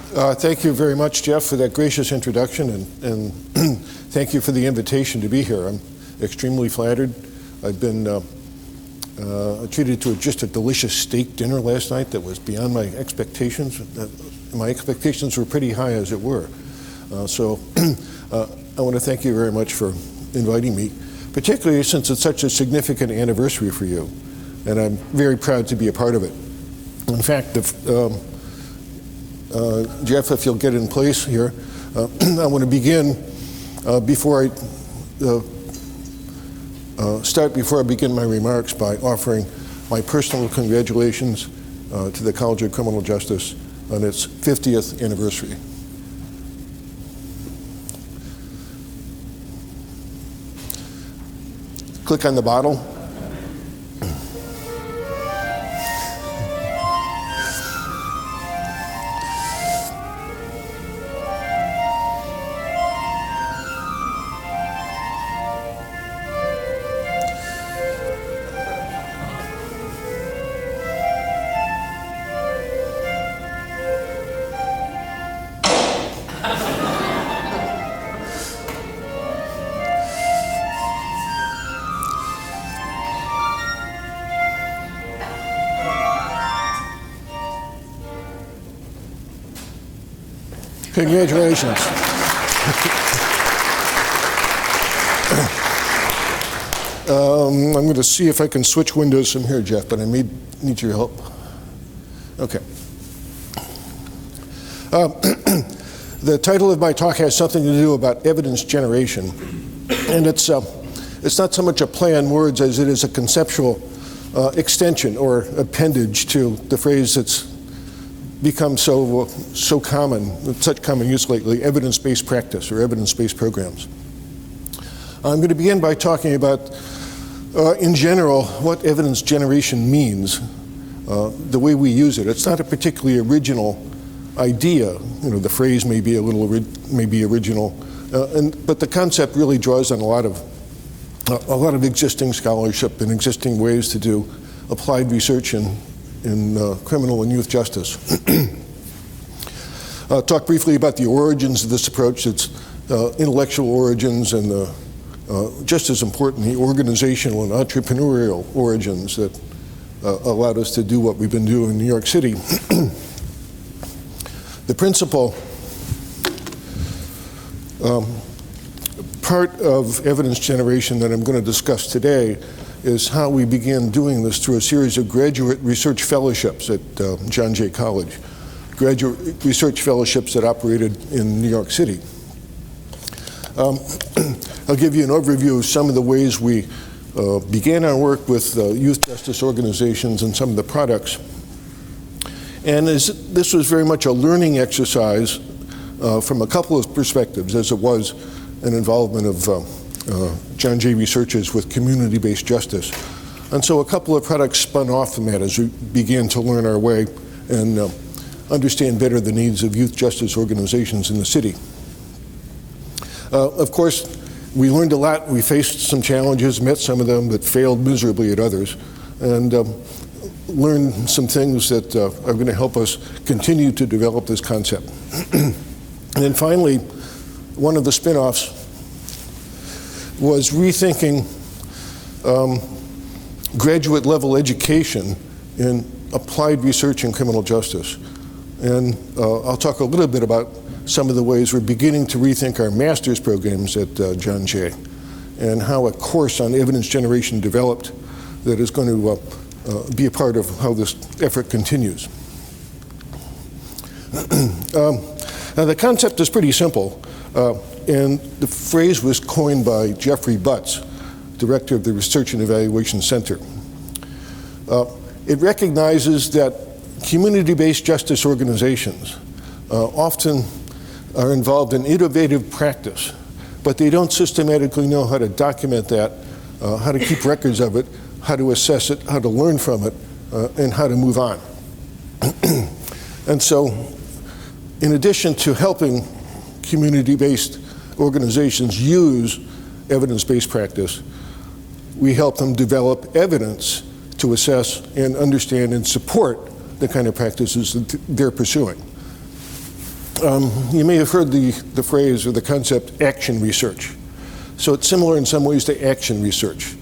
Thank you very much, Jeff, for that gracious introduction, and thank you for the invitation to be here. I'm extremely flattered. I've been treated to just a delicious steak dinner last night that was beyond my expectations. My expectations were pretty high, as it were. So I want to thank you very much for inviting me, particularly since it's such a significant anniversary for you, and I'm very proud to be a part of it. In fact, Jeff, if you'll get in place here, I want to begin before I begin my remarks by offering my personal congratulations to the College of Criminal Justice on its 50th anniversary. Click on the bottle. Congratulations. I'm going to see if I can switch windows from here, Jeff, but I may need your help. Okay. The title of my talk has something to do about evidence generation, and it's not so much a play on words as it is a conceptual extension or appendage to the phrase that's become so common, such common use lately, evidence-based practice or evidence-based programs. I'm going to begin by talking about, in general, what evidence generation means, the way we use it. It's not a particularly original idea. You know, the phrase may be original, but the concept really draws on a lot of existing scholarship and existing ways to do applied research in criminal and youth justice. Talk briefly about the origins of this approach, its intellectual origins, and just as important, the organizational and entrepreneurial origins that allowed us to do what we've been doing in New York City. The principal part of evidence generation that I'm going to discuss today is how we began doing this through a series of graduate research fellowships at John Jay College, graduate research fellowships that operated in New York City. I'll give you an overview of some of the ways we began our work with youth justice organizations and some of the products. And this was very much a learning exercise from a couple of perspectives, as it was an involvement of John Jay researchers with community-based justice. And so a couple of products spun off from that as we began to learn our way and understand better the needs of youth justice organizations in the city. Of course, we learned a lot. We faced some challenges, met some of them, but failed miserably at others, and learned some things that are going to help us continue to develop this concept. And then finally, one of the spin-offs was rethinking graduate level education in applied research in criminal justice. And I'll talk a little bit about some of the ways we're beginning to rethink our master's programs at John Jay, and how a course on evidence generation developed that is going to be a part of how this effort continues. Now the concept is pretty simple. And the phrase was coined by Jeffrey Butts, director of the Research and Evaluation Center. It recognizes that community-based justice organizations often are involved in innovative practice, but they don't systematically know how to document that, how to keep records of it, how to assess it, how to learn from it, and how to move on. And so, in addition to helping community-based organizations use evidence-based practice, we help them develop evidence to assess and understand and support the kind of practices that they're pursuing. You may have heard the phrase or the concept action research. So it's similar in some ways to action research,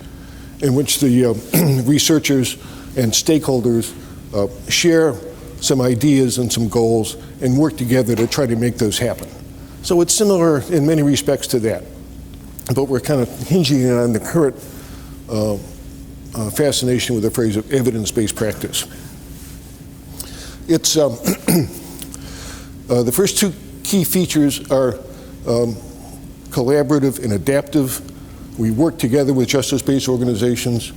in which the researchers and stakeholders share some ideas and some goals and work together to try to make those happen. So it's similar in many respects to that, but we're kind of hinging it on the current fascination with the phrase of evidence-based practice. It's the first two key features are collaborative and adaptive. We work together with justice-based organizations.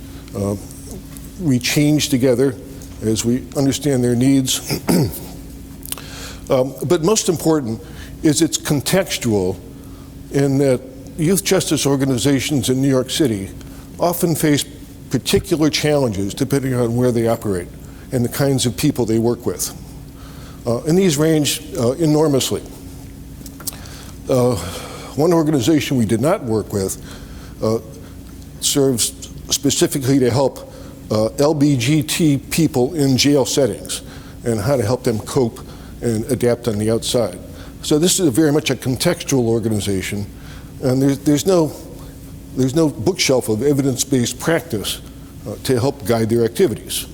We change together as we understand their needs. But most important is it's contextual in that youth justice organizations in New York City often face particular challenges depending on where they operate and the kinds of people they work with. And these range enormously. One organization we did not work with serves specifically to help LBGT people in jail settings and how to help them cope and adapt on the outside. So this is very much a contextual organization, and there's no bookshelf of evidence-based practice to help guide their activities.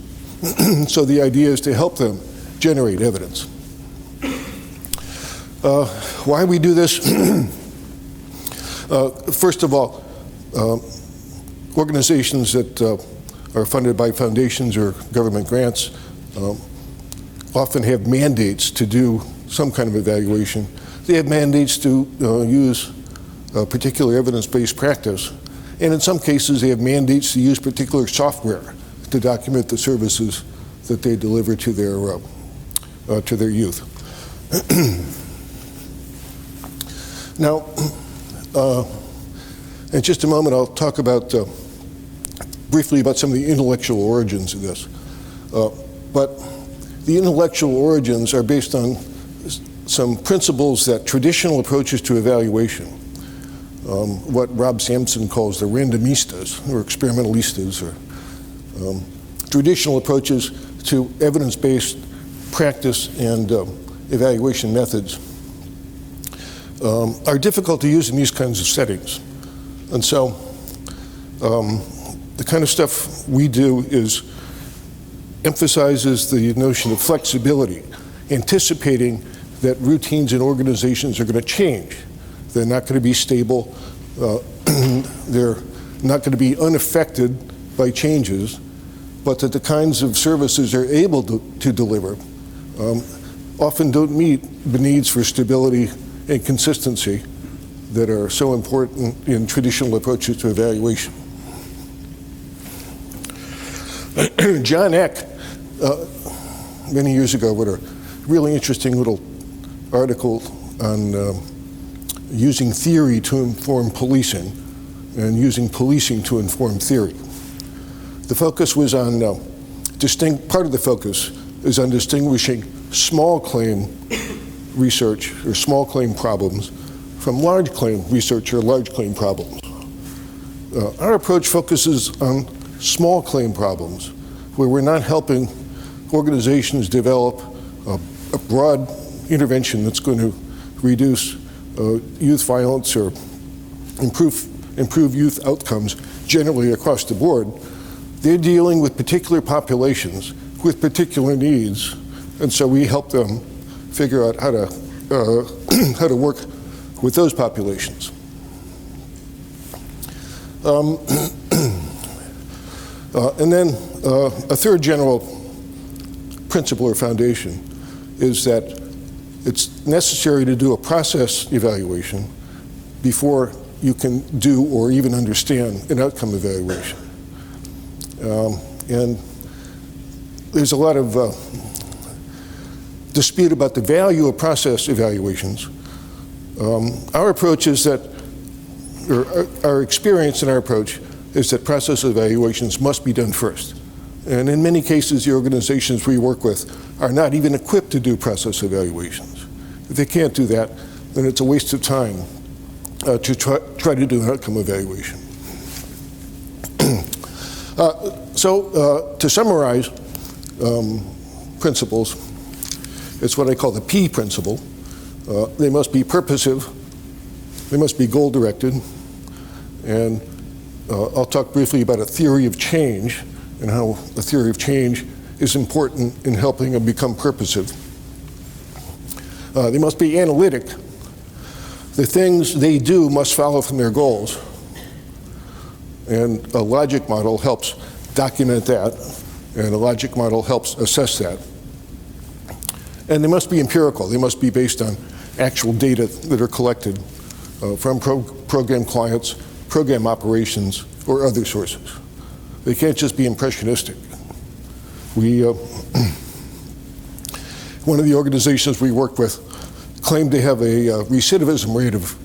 So the idea is to help them generate evidence. Why we do this? First of all, organizations that are funded by foundations or government grants often have mandates to do some kind of evaluation. They have mandates to use particular evidence-based practice, and in some cases they have mandates to use particular software to document the services that they deliver to their youth. Now, in just a moment, I'll talk about briefly about some of the intellectual origins of this. But the intellectual origins are based on some principles that traditional approaches to evaluation, what Rob Sampson calls the randomistas or experimentalistas, or traditional approaches to evidence-based practice and evaluation methods are difficult to use in these kinds of settings. And so the kind of stuff we do is emphasizes the notion of flexibility, anticipating that routines in organizations are going to change. They're not going to be stable. They're not going to be unaffected by changes, but that the kinds of services they're able to deliver often don't meet the needs for stability and consistency that are so important in traditional approaches to evaluation. John Eck, many years ago, wrote a really interesting little article on using theory to inform policing and using policing to inform theory. The focus was on, part of the focus is on distinguishing small claim research or small claim problems from large claim research or large claim problems. Our approach focuses on small claim problems where we're not helping organizations develop a broad intervention that's going to reduce youth violence or improve youth outcomes generally across the board. They're dealing with particular populations with particular needs, and so we help them figure out how to work with those populations. And then a third general principle or foundation is that it's necessary to do a process evaluation before you can do or even understand an outcome evaluation. And there's a lot of dispute about the value of process evaluations. Our approach is that, or our experience in our approach is that process evaluations must be done first. And in many cases, the organizations we work with are not even equipped to do process evaluations. If they can't do that, then it's a waste of time to try to do an outcome evaluation. So to summarize principles, it's what I call the P principle. They must be purposive. They must be goal-directed. And I'll talk briefly about a theory of change and how a theory of change is important in helping them become purposive. They must be analytic. The things they do must follow from their goals. And a logic model helps document that, and a logic model helps assess that. And they must be empirical. They must be based on actual data that are collected from program clients, program operations, or other sources. They can't just be impressionistic. One of the organizations we work with claimed to have a recidivism rate of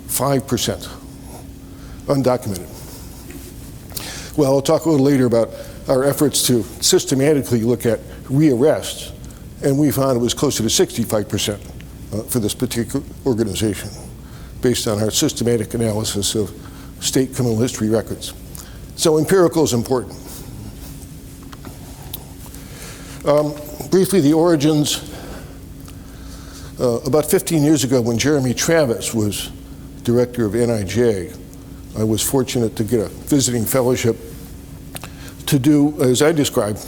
5%, undocumented. Well, I'll talk a little later about our efforts to systematically look at rearrests, and we found it was closer to 65% for this particular organization, based on our systematic analysis of state criminal history records. So empirical is important. Briefly, the origins. About 15 years ago, when Jeremy Travis was director of NIJ, I was fortunate to get a visiting fellowship to do, as I described,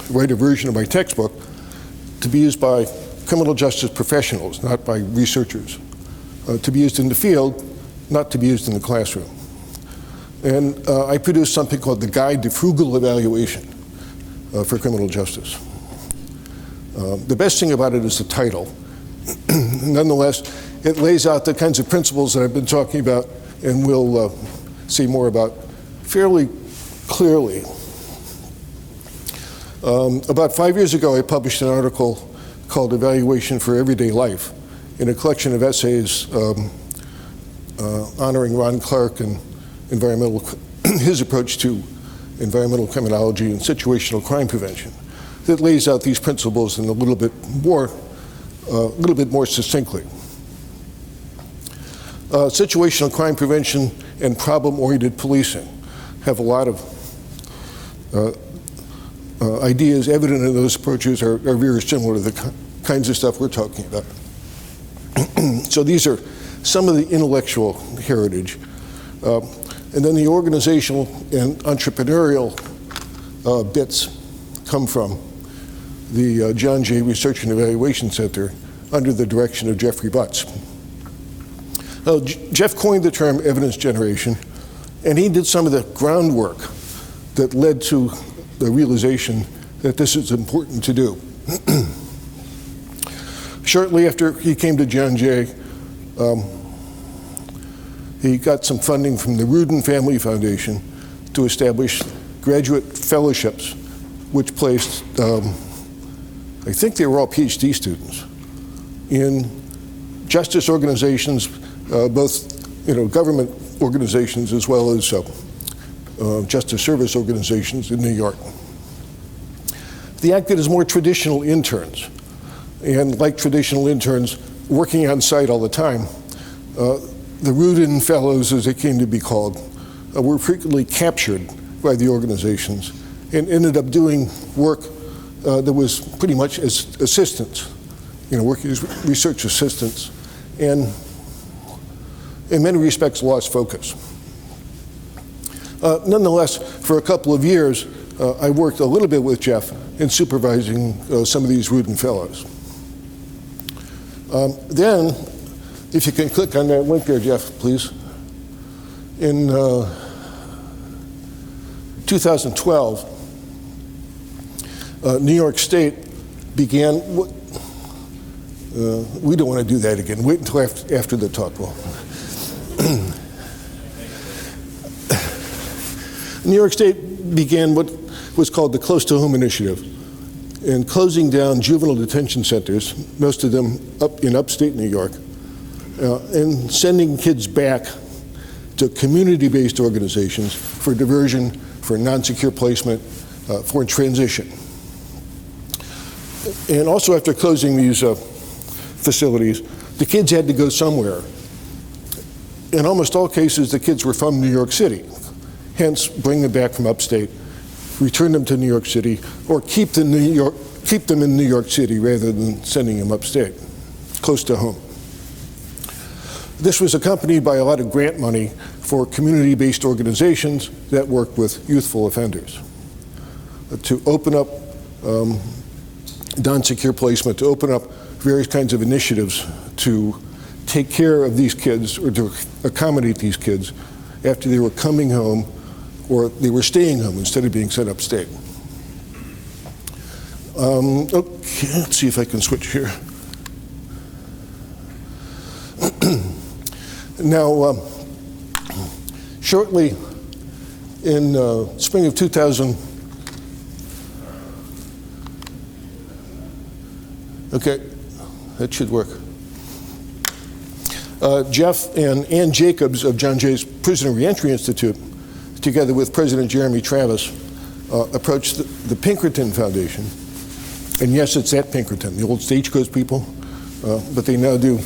write a version of my textbook to be used by criminal justice professionals, not by researchers, to be used in the field, not to be used in the classroom. And I produced something called the Guide to Frugal Evaluation for Criminal Justice. The best thing about it is the title. Nonetheless, it lays out the kinds of principles that I've been talking about and we'll see more about fairly clearly. About 5 years ago, I published an article called Evaluation for Everyday Life in a collection of essays honoring Ron Clark and his approach to environmental criminology and situational crime prevention that lays out these principles in a little bit more succinctly. Situational crime prevention and problem-oriented policing have a lot of ideas evident in those approaches are very similar to the kinds of stuff we're talking about. So these are some of the intellectual heritage. And then the organizational and entrepreneurial bits come from the John Jay Research and Evaluation Center under the direction of Jeffrey Butts. Jeff coined the term evidence generation, and he did some of the groundwork that led to the realization that this is important to do. Shortly after he came to John Jay, he got some funding from the Rudin Family Foundation to establish graduate fellowships, which placed, I think they were all PhD students, in justice organizations, both government organizations as well as justice service organizations in New York. They acted as more traditional interns, and like traditional interns, working on site all the time. The Rudin Fellows, as they came to be called, were frequently captured by the organizations and ended up doing work that was pretty much as assistants, working as research assistants, and in many respects lost focus. Nonetheless, for a couple of years, I worked a little bit with Jeff in supervising some of these Rudin Fellows. Then, if you can click on that link there, Jeff, please. In 2012, New York State began, we don't want to do that again. Wait until after the talk. Well, New York State began what was called the Close to Home Initiative, in closing down juvenile detention centers, most of them up in upstate New York, and sending kids back to community-based organizations for diversion, for non-secure placement, for transition. And also after closing these facilities, the kids had to go somewhere. In almost all cases, the kids were from New York City. Hence, bring them back from upstate, return them to New York City, or keep them in New York City rather than sending them upstate, close to home. This was accompanied by a lot of grant money for community-based organizations that work with youthful offenders to open up non-secure placement, to open up various kinds of initiatives to take care of these kids or to accommodate these kids after they were coming home or they were staying home instead of being sent upstate. Okay, let's see if I can switch here. Now, shortly in spring of 2000, okay, that should work. Jeff and Ann Jacobs of John Jay's Prisoner Reentry Institute, together with President Jeremy Travis, approached the Pinkerton Foundation. And yes, it's at Pinkerton, the old Stagecoach people, but they now do.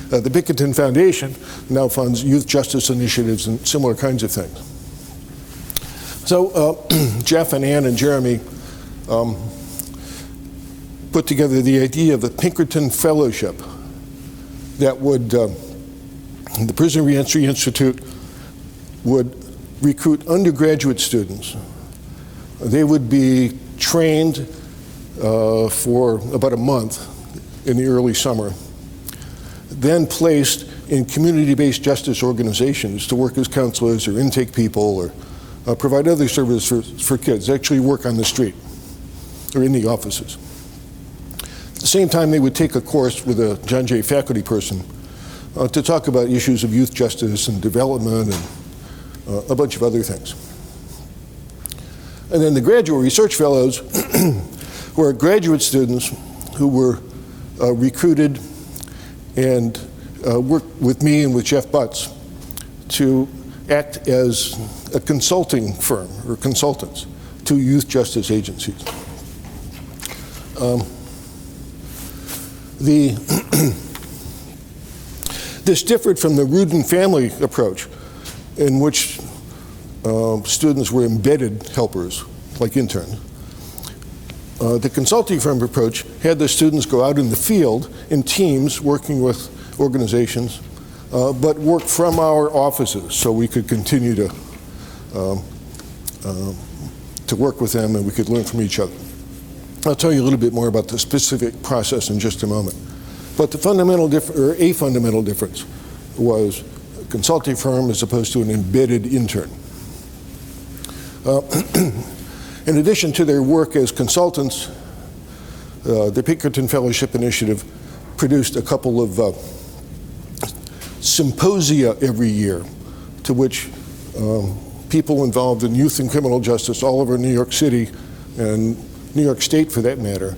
The Pinkerton Foundation now funds youth justice initiatives and similar kinds of things. So Jeff and Ann and Jeremy put together the idea of a Pinkerton Fellowship that would, the Prisoner Reentry Institute would recruit undergraduate students. They would be trained for about a month in the early summer, then placed in community-based justice organizations to work as counselors or intake people or provide other services for kids, actually work on the street or in the offices. At the same time, they would take a course with a John Jay faculty person to talk about issues of youth justice and development and a bunch of other things. And then the graduate research fellows were graduate students who were recruited and worked with me and with Jeff Butts to act as a consulting firm or consultants to youth justice agencies. This differed from the Rudin family approach, in which students were embedded helpers, like interns. The consulting firm approach had the students go out in the field in teams working with organizations, but work from our offices so we could continue to work with them and we could learn from each other. I'll tell you a little bit more about the specific process in just a moment. But the fundamental a fundamental difference was a consulting firm as opposed to an embedded intern. In addition to their work as consultants, the Pinkerton Fellowship Initiative produced a couple of symposia every year to which people involved in youth and criminal justice all over New York City and New York State, for that matter,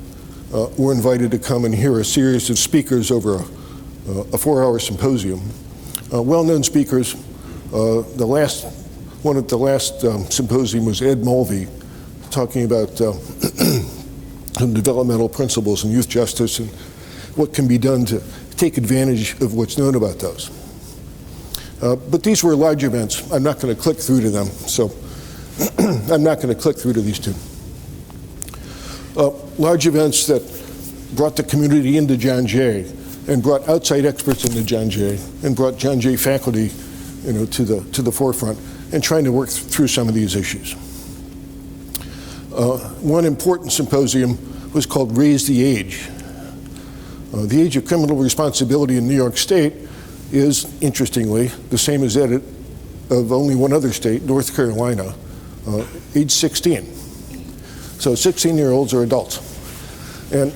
were invited to come and hear a series of speakers over a 4-hour symposium. Well-known speakers. One of the last symposium was Ed Mulvey, talking about developmental principles in youth justice and what can be done to take advantage of what's known about those. But these were large events. I'm not going to click through to them, so I'm not going to click through to these two. Large events that brought the community into John Jay and brought outside experts into John Jay and brought John Jay faculty, to the forefront and trying to work through some of these issues. One important symposium was called Raise the Age. The age of criminal responsibility in New York State is, interestingly, the same as that of only one other state, North Carolina, age 16. So 16-year-olds are adults. And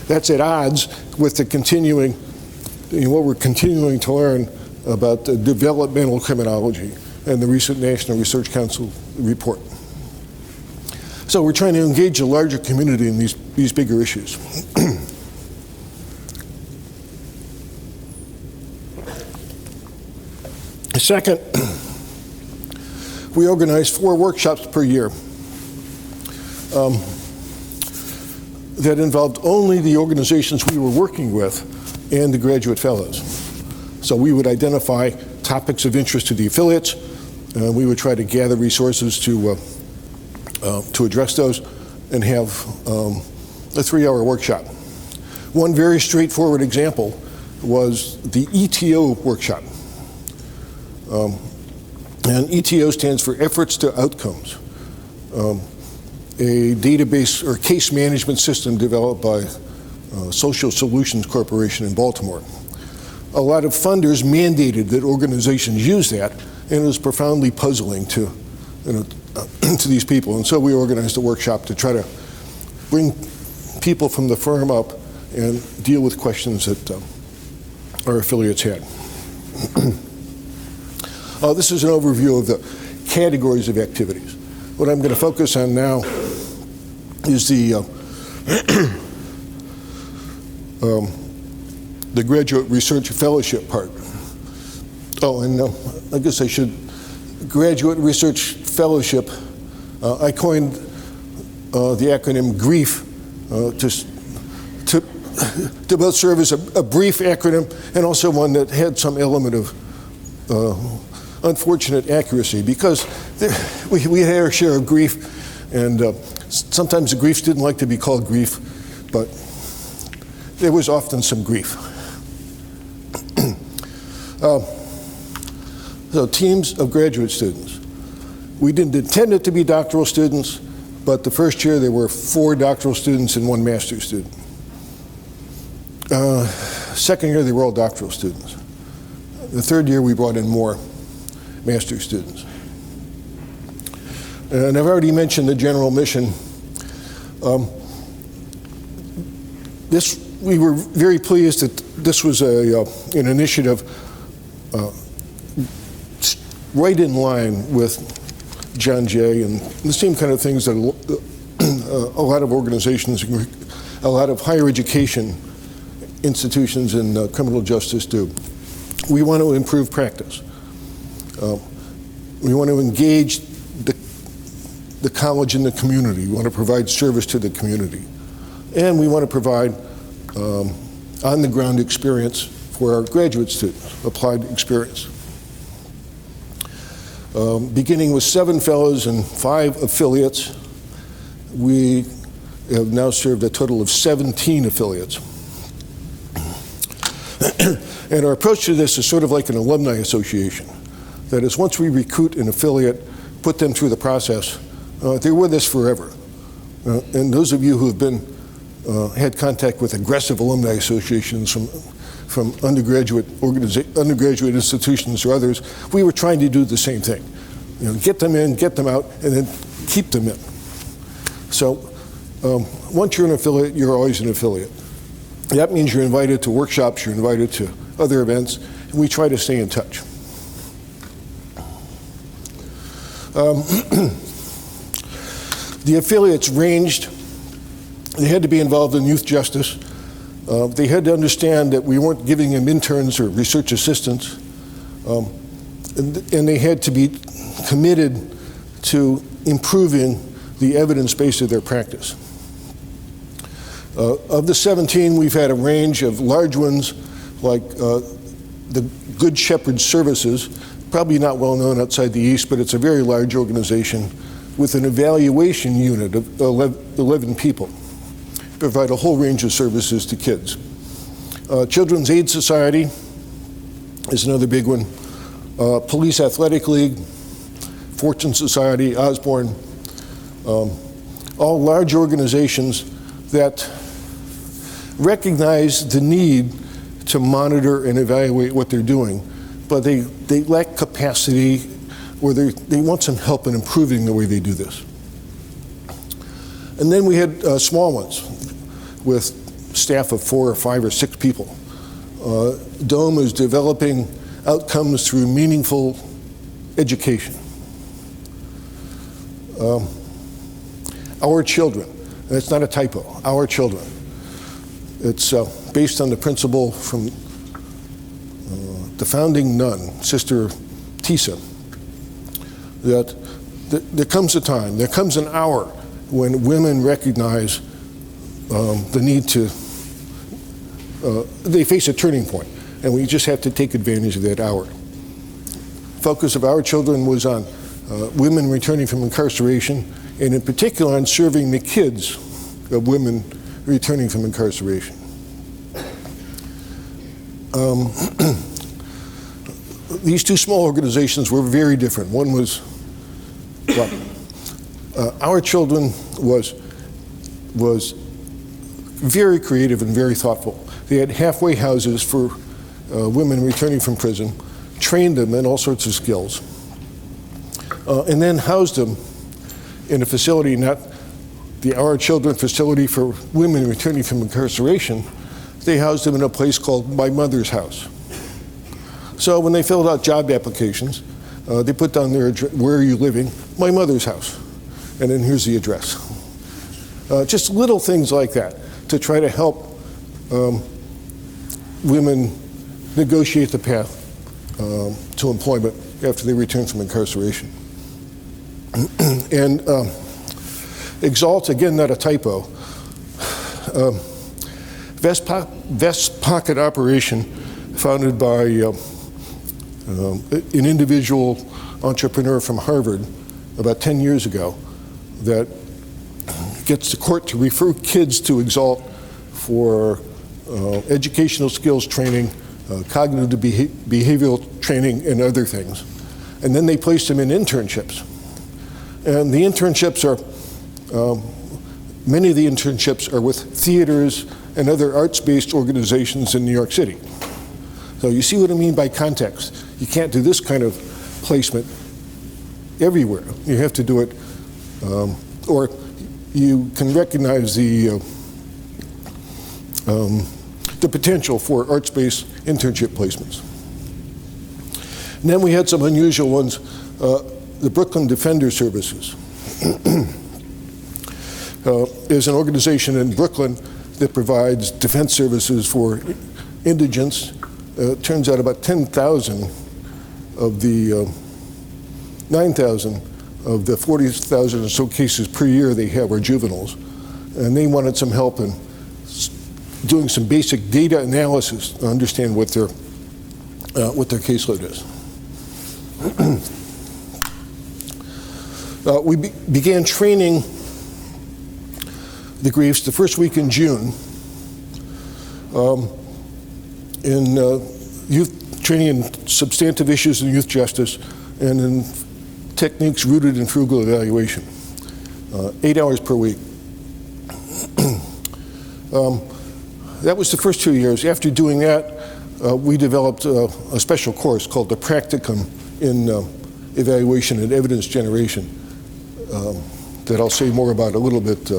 that's at odds with the continuing, what we're continuing to learn about developmental criminology and the recent National Research Council report. So we're trying to engage a larger community in these bigger issues. Second, we organize 4 workshops per year that involved only the organizations we were working with and the graduate fellows. So we would identify topics of interest to the affiliates. We would try to gather resources to address those and have a 3-hour workshop. One very straightforward example was the Eto Workshop. And ETO stands for Efforts to Outcomes, a database or case management system developed by Social Solutions Corporation in Baltimore. A lot of funders mandated that organizations use that, and it was profoundly puzzling to, to these people. And so we organized a workshop to try to bring people from the firm up and deal with questions that our affiliates had. This is an overview of the categories of activities. What I'm going to focus on now is the graduate research fellowship part. Oh, and I guess I should, graduate research fellowship, I coined the acronym GRIEF to both serve as a brief acronym and also one that had some element of unfortunate accuracy, because we had our share of grief, and sometimes the griefs didn't like to be called grief, but there was often some grief. So teams of graduate students. We didn't intend it to be doctoral students, but the first year there were 4 doctoral students and 1 master's student. Second year they were all doctoral students. The third year we brought in more master's students. And I've already mentioned the general mission. We were very pleased that this was an initiative right in line with John Jay and the same kind of things that a lot of organizations, a lot of higher education institutions in criminal justice do. We want to improve practice. We want to engage the college and the community. We want to provide service to the community. And we want to provide on-the-ground experience for our graduate students, applied experience. Beginning with 7 fellows and 5 affiliates, we have now served a total of 17 affiliates. And our approach to this is sort of like an alumni association. That is, once we recruit an affiliate, put them through the process, they're with us forever. And those of you who have been had contact with aggressive alumni associations from undergraduate institutions or others, we were trying to do the same thing. Get them in, get them out, and then keep them in. So once you're an affiliate, you're always an affiliate. That means you're invited to workshops, you're invited to other events, and we try to stay in touch. The affiliates ranged. They had to be involved in youth justice. They had to understand that we weren't giving them interns or research assistants. And they had to be committed to improving the evidence base of their practice. Of the 17, we've had a range of large ones like the Good Shepherd Services, probably not well known outside the East, but it's a very large organization with an evaluation unit of 11 people. Provide a whole range of services to kids. Children's Aid Society is another big one. Police Athletic League, Fortune Society, Osborne, all large organizations that recognize the need to monitor and evaluate what they're doing, but they lack capacity, or they want some help in improving the way they do this. And then we had small ones with staff of 4 or 5 or 6 people. DOME is developing outcomes through meaningful education. Our children, and it's not a typo, our children. It's based on the principle from the founding nun, Sister Tisa, that there comes a time, there comes an hour when women recognize the need to, they face a turning point, and we just have to take advantage of that hour. Focus of our children was on women returning from incarceration, and in particular on serving the kids of women returning from incarceration. These two small organizations were very different. One was, well, Our Children was very creative and very thoughtful. They had halfway houses for women returning from prison, trained them in all sorts of skills, and then housed them in a facility, not the Our Children facility for women returning from incarceration. They housed them in a place called My Mother's House. So when they filled out job applications, they put down their address, where are you living? My mother's house. And then here's the address. Just little things like that to try to help women negotiate the path to employment after they return from incarceration. And Exalt, again, not a typo, Vest Pocket Operation, founded by an individual entrepreneur from Harvard about 10 years ago, that gets the court to refer kids to Exalt for educational skills training, cognitive behavioral training, and other things. And then they place them in internships. And the internships are, many of the internships are with theaters and other arts-based organizations in New York City. So you see what I mean by context. You can't do this kind of placement everywhere. You have to do it, or you can recognize the potential for arts-based internship placements. And then we had some unusual ones, the Brooklyn Defender Services. Is an organization in Brooklyn that provides defense services for indigents. It turns out about 10,000 of the 9,000 of the 40,000 or so cases per year they have are juveniles. And they wanted some help in doing some basic data analysis to understand what their caseload is. We began training the Griefs the first week in June in youth training in substantive issues in youth justice and in techniques rooted in frugal evaluation, 8 hours per week. That was the first 2 years. After doing that, we developed a special course called the Practicum in evaluation and evidence generation that I'll say more about a little bit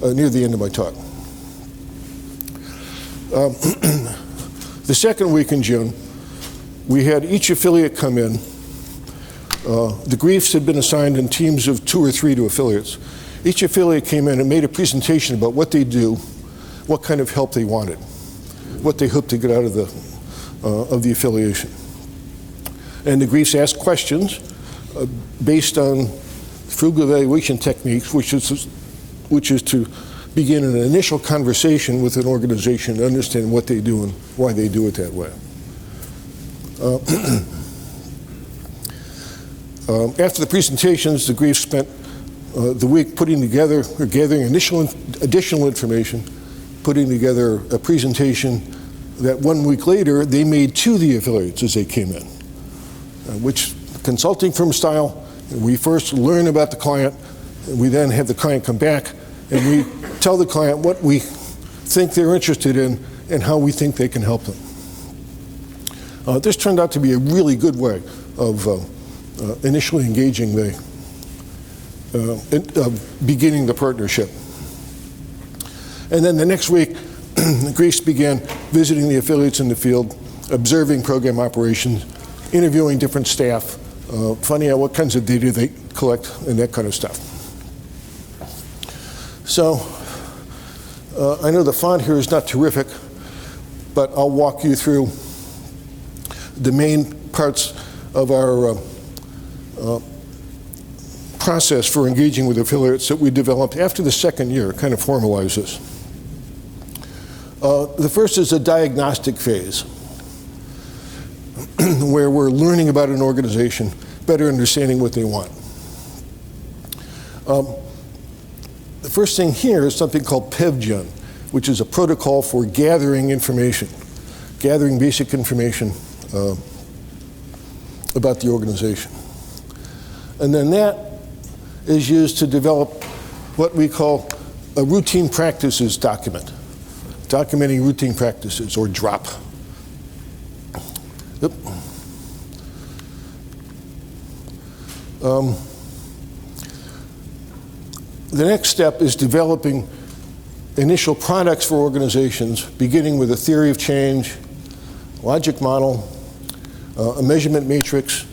near the end of my talk. The second week in June, we had each affiliate come in. The Griefs had been assigned in teams of 2 or 3 to affiliates. Each affiliate came in and made a presentation about what they do, what kind of help they wanted, what they hoped to get out of the affiliation. And the Griefs asked questions based on frugal evaluation techniques, which is to begin an initial conversation with an organization to understand what they do and why they do it that way. After the presentations, the Griefs spent the week putting together or gathering additional information, putting together a presentation that 1 week later they made to the affiliates as they came in, which consulting firm style. We first learn about the client, and we then have the client come back, and we tell the client what we think they're interested in and how we think they can help them. This turned out to be a really good way of initially engaging beginning the partnership. And then the next week, the Griefs began visiting the affiliates in the field, observing program operations, interviewing different staff, finding out what kinds of data they collect and that kind of stuff. So I know the font here is not terrific, but I'll walk you through the main parts of our process for engaging with affiliates that we developed after the second year, kind of formalize this. The first is a diagnostic phase, where we're learning about an organization, better understanding what they want. The first thing here is something called PEVGEN, which is a protocol for gathering information. gathering basic information about the organization. And then that is used to develop what we call a routine practices document, documenting routine practices, or DROP. Yep. The next step is developing initial products for organizations, beginning with a theory of change, logic model, a measurement matrix,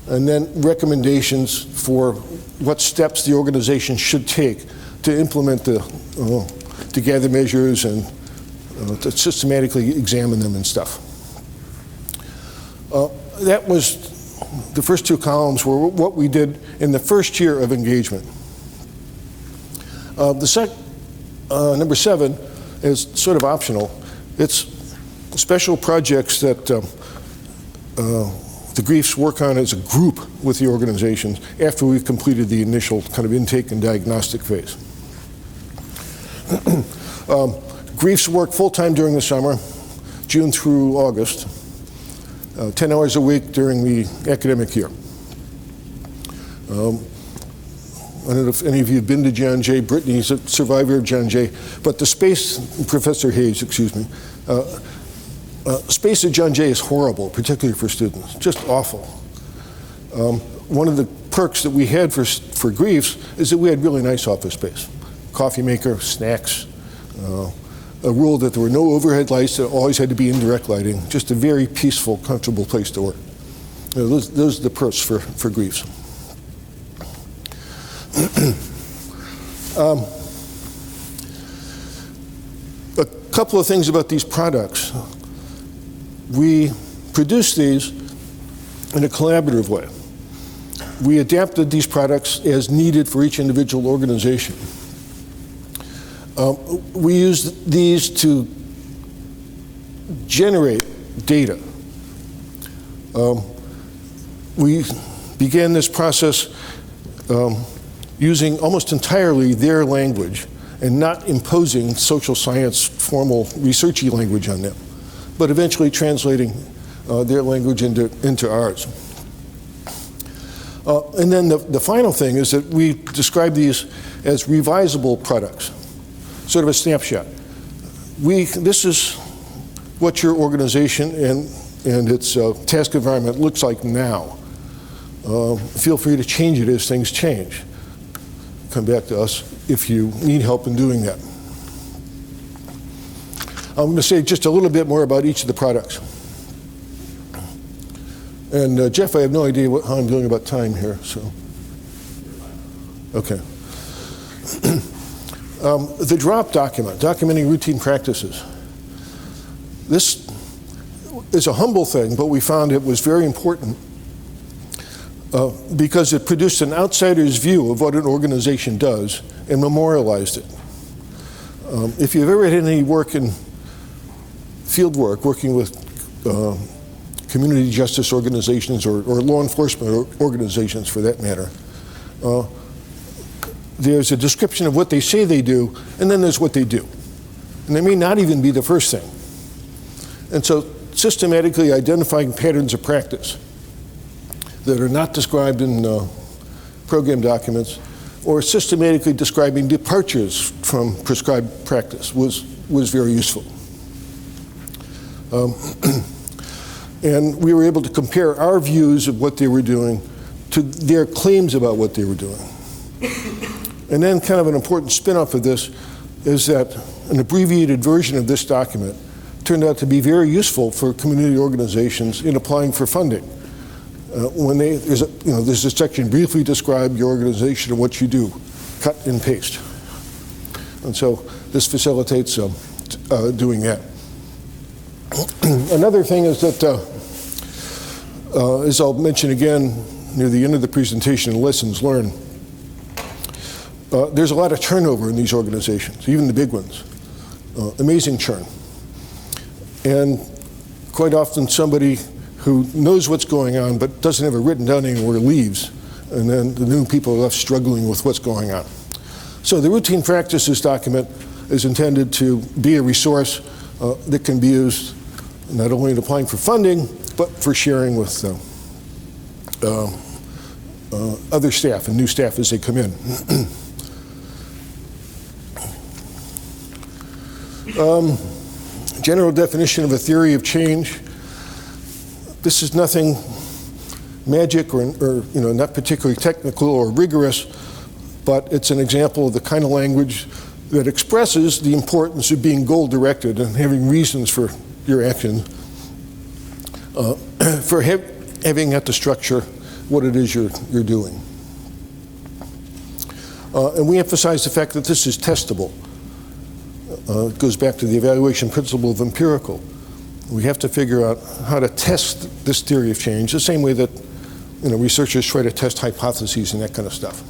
and then recommendations for what steps the organization should take to implement to gather measures and to systematically examine them and stuff. That was, the first two columns were what we did in the first year of engagement. Number 7 is sort of optional. It's special projects that the Griefs work on as a group with the organizations after we've completed the initial kind of intake and diagnostic phase. Griefs work full-time during the summer, June through August, 10 hours a week during the academic year. I don't know if any of you have been to John Jay. Brittany's a survivor of John Jay. But the space, Professor Hayes, excuse me, space at John Jay is horrible, particularly for students, just awful. One of the perks that we had for Griefs is that we had really nice office space. Coffee maker, snacks, a rule that there were no overhead lights, that always had to be indirect lighting, just a very peaceful, comfortable place to work. Those are the perks for Griefs. A couple of things about these products. We produced these in a collaborative way. We adapted these products as needed for each individual organization. We used these to generate data. We began this process using almost entirely their language and not imposing social science formal researchy language on them, but eventually translating their language into ours. And then the final thing is that we describe these as revisable products, sort of a snapshot. This is what your organization and its task environment looks like now. Feel free to change it as things change. Come back to us if you need help in doing that. I'm going to say just a little bit more about each of the products. And Jeff, I have no idea how I'm doing about time here, so. Okay. The DROP document, documenting routine practices. This is a humble thing, but we found it was very important because it produced an outsider's view of what an organization does and memorialized it. If you've ever had any work in field work, working with community justice organizations or law enforcement organizations for that matter, there's a description of what they say they do, and then there's what they do. And they may not even be the first thing. And so systematically identifying patterns of practice that are not described in program documents, or systematically describing departures from prescribed practice was very useful. And we were able to compare our views of what they were doing to their claims about what they were doing. And then kind of an important spin-off of this is that an abbreviated version of this document turned out to be very useful for community organizations in applying for funding. There's a section, briefly describe your organization and what you do, cut and paste. And so this facilitates doing that. Another thing is that, as I'll mention again near the end of the presentation, lessons learned, there's a lot of turnover in these organizations, even the big ones. Amazing churn. And quite often somebody who knows what's going on but doesn't have it written down anywhere leaves, and then the new people are left struggling with what's going on. So the routine practices document is intended to be a resource that can be used not only in applying for funding, but for sharing with other staff and new staff as they come in. General definition of a theory of change. This is nothing magic or not particularly technical or rigorous, but it's an example of the kind of language that expresses the importance of being goal-directed and having reasons for your actions, for having at the structure what it is you're doing. And we emphasize the fact that this is testable. It goes back to the evaluation principle of empirical. We have to figure out how to test this theory of change the same way that researchers try to test hypotheses and that kind of stuff.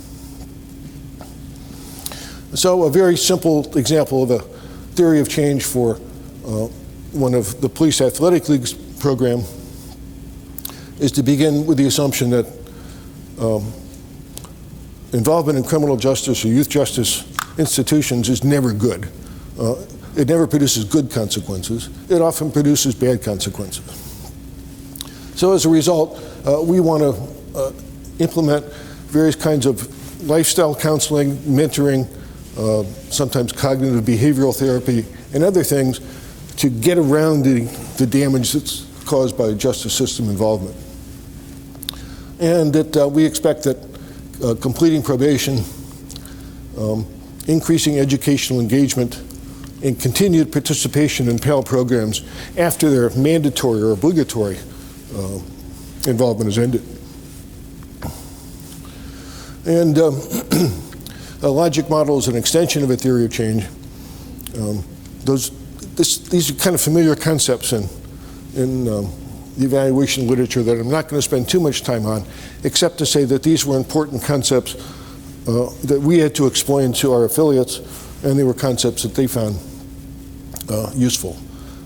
So a very simple example of a theory of change for one of the police athletic leagues program is to begin with the assumption that involvement in criminal justice or youth justice institutions is never good. It never produces good consequences. It often produces bad consequences. So as a result, we want to implement various kinds of lifestyle counseling, mentoring, sometimes cognitive behavioral therapy, and other things to get around the damage that's caused by justice system involvement. And that we expect that completing probation, increasing educational engagement, and continued participation in Pell programs after their mandatory or obligatory involvement is ended. And a logic model is an extension of a theory of change. These are kind of familiar concepts in the evaluation literature that I'm not going to spend too much time on, except to say that these were important concepts that we had to explain to our affiliates, and they were concepts that they found useful.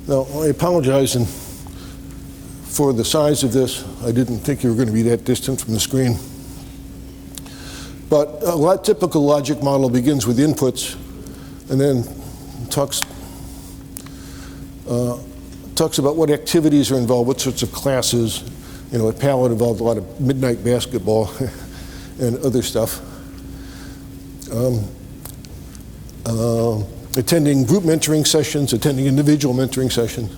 Now, I apologize for the size of this. I didn't think you were going to be that distant from the screen. But a typical logic model begins with inputs and then talks about what activities are involved, what sorts of classes. At Pal it involved a lot of midnight basketball and other stuff. Attending group mentoring sessions, attending individual mentoring sessions.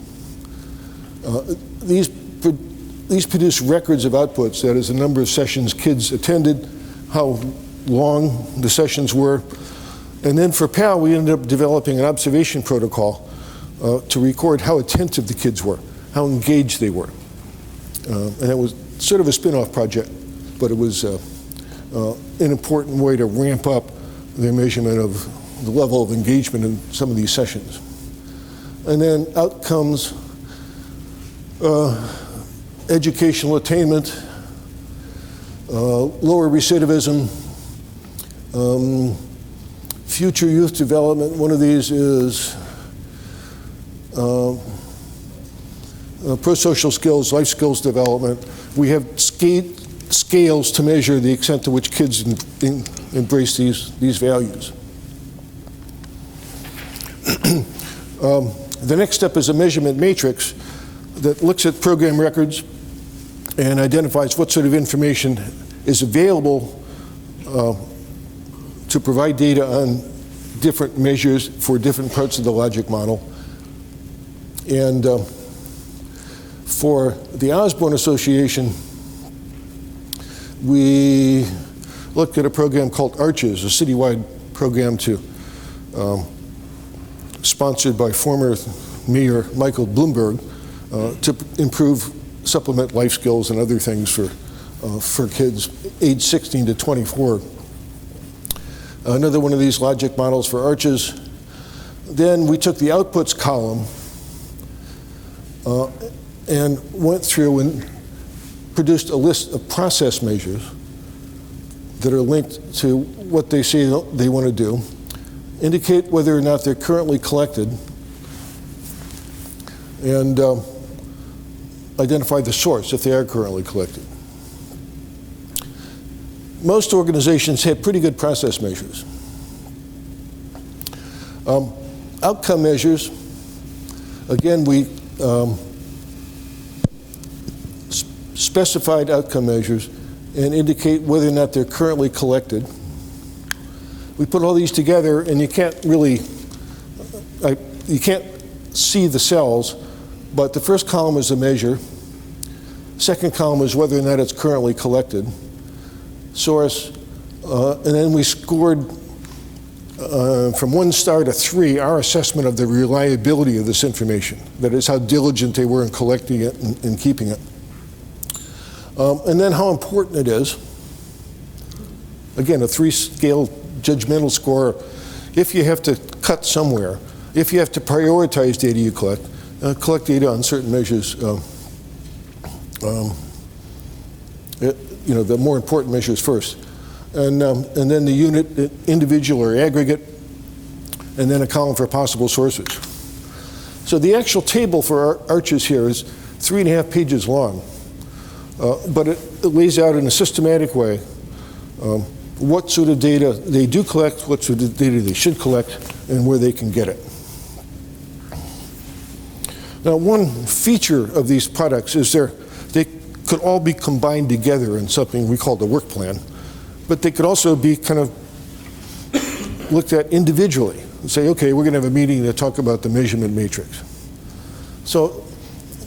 These produce records of outputs, that is the number of sessions kids attended, how long the sessions were. And then for PAL, we ended up developing an observation protocol to record how attentive the kids were, how engaged they were. And it was sort of a spin-off project, but it was an important way to ramp up the measurement of the level of engagement in some of these sessions. And then outcomes, educational attainment, lower recidivism, future youth development. One of these is pro-social skills, life skills development. We have scales to measure the extent to which kids embrace these values. The next step is a measurement matrix that looks at program records and identifies what sort of information is available to provide data on different measures for different parts of the logic model. And for the Osborne Association, we looked at a program called Arches, a citywide program sponsored by former Mayor Michael Bloomberg to improve, supplement life skills and other things for kids age 16 to 24. Another one of these logic models for Arches. Then we took the outputs column and went through and produced a list of process measures that are linked to what they say they want to do, indicate whether or not they're currently collected, and identify the source if they are currently collected. Most organizations have pretty good process measures. Outcome measures, again, we specified outcome measures and indicate whether or not they're currently collected. We put all these together, and you can't really, you can't see the cells, but the first column is the measure. Second column is whether or not it's currently collected. Source, and then we scored from 1 star to 3 our assessment of the reliability of this information. That is, how diligent they were in collecting it and keeping it. And then how important it is. Again, a 3-scale judgmental score. If you have to cut somewhere, if you have to prioritize data you collect data on certain measures, the more important measures first. And then the unit, individual or aggregate, and then a column for possible sources. So the actual table for our arches here is 3.5 pages long, but it lays out in a systematic way what sort of data they do collect, what sort of data they should collect, and where they can get it. Now, one feature of these products is they could all be combined together in something we call the work plan, but they could also be kind of looked at individually and say, okay, we're going to have a meeting to talk about the measurement matrix. So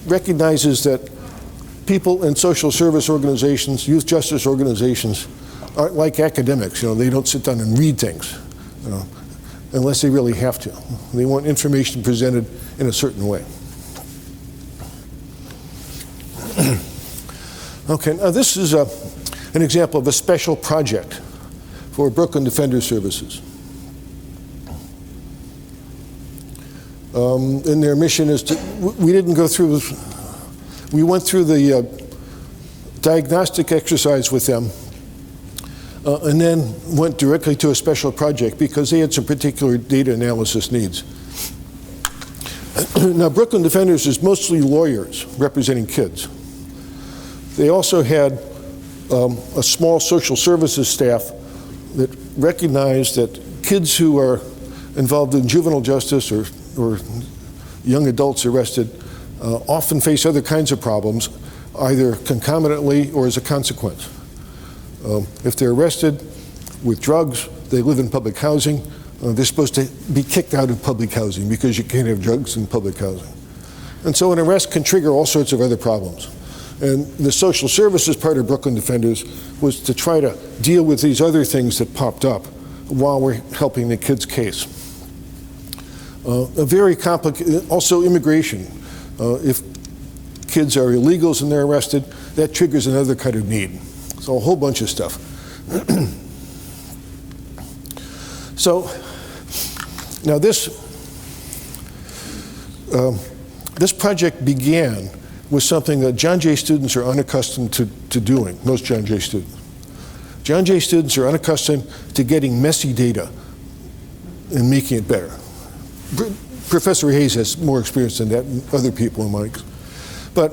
recognizes that people in social service organizations, youth justice organizations, aren't like academics. They don't sit down and read things, unless they really have to. They want information presented in a certain way. Okay, now this is an example of a special project for Brooklyn Defender Services. And their mission is to, we didn't go through, we went through the diagnostic exercise with them and then went directly to a special project because they had some particular data analysis needs. Now, Brooklyn Defenders is mostly lawyers representing kids. They also had a small social services staff that recognized that kids who are involved in juvenile justice or young adults arrested often face other kinds of problems, either concomitantly or as a consequence. If they're arrested with drugs, they live in public housing, they're supposed to be kicked out of public housing because you can't have drugs in public housing. And so an arrest can trigger all sorts of other problems. And the social services part of Brooklyn Defenders was to try to deal with these other things that popped up while we're helping the kids' case. A very complicated, also immigration. If kids are illegals and they're arrested, that triggers another kind of need. So a whole bunch of stuff. So now this project began with something that John Jay students are unaccustomed to doing, most John Jay students. John Jay students are unaccustomed to getting messy data and making it better. Professor Hayes has more experience than that and other people in Mike's. But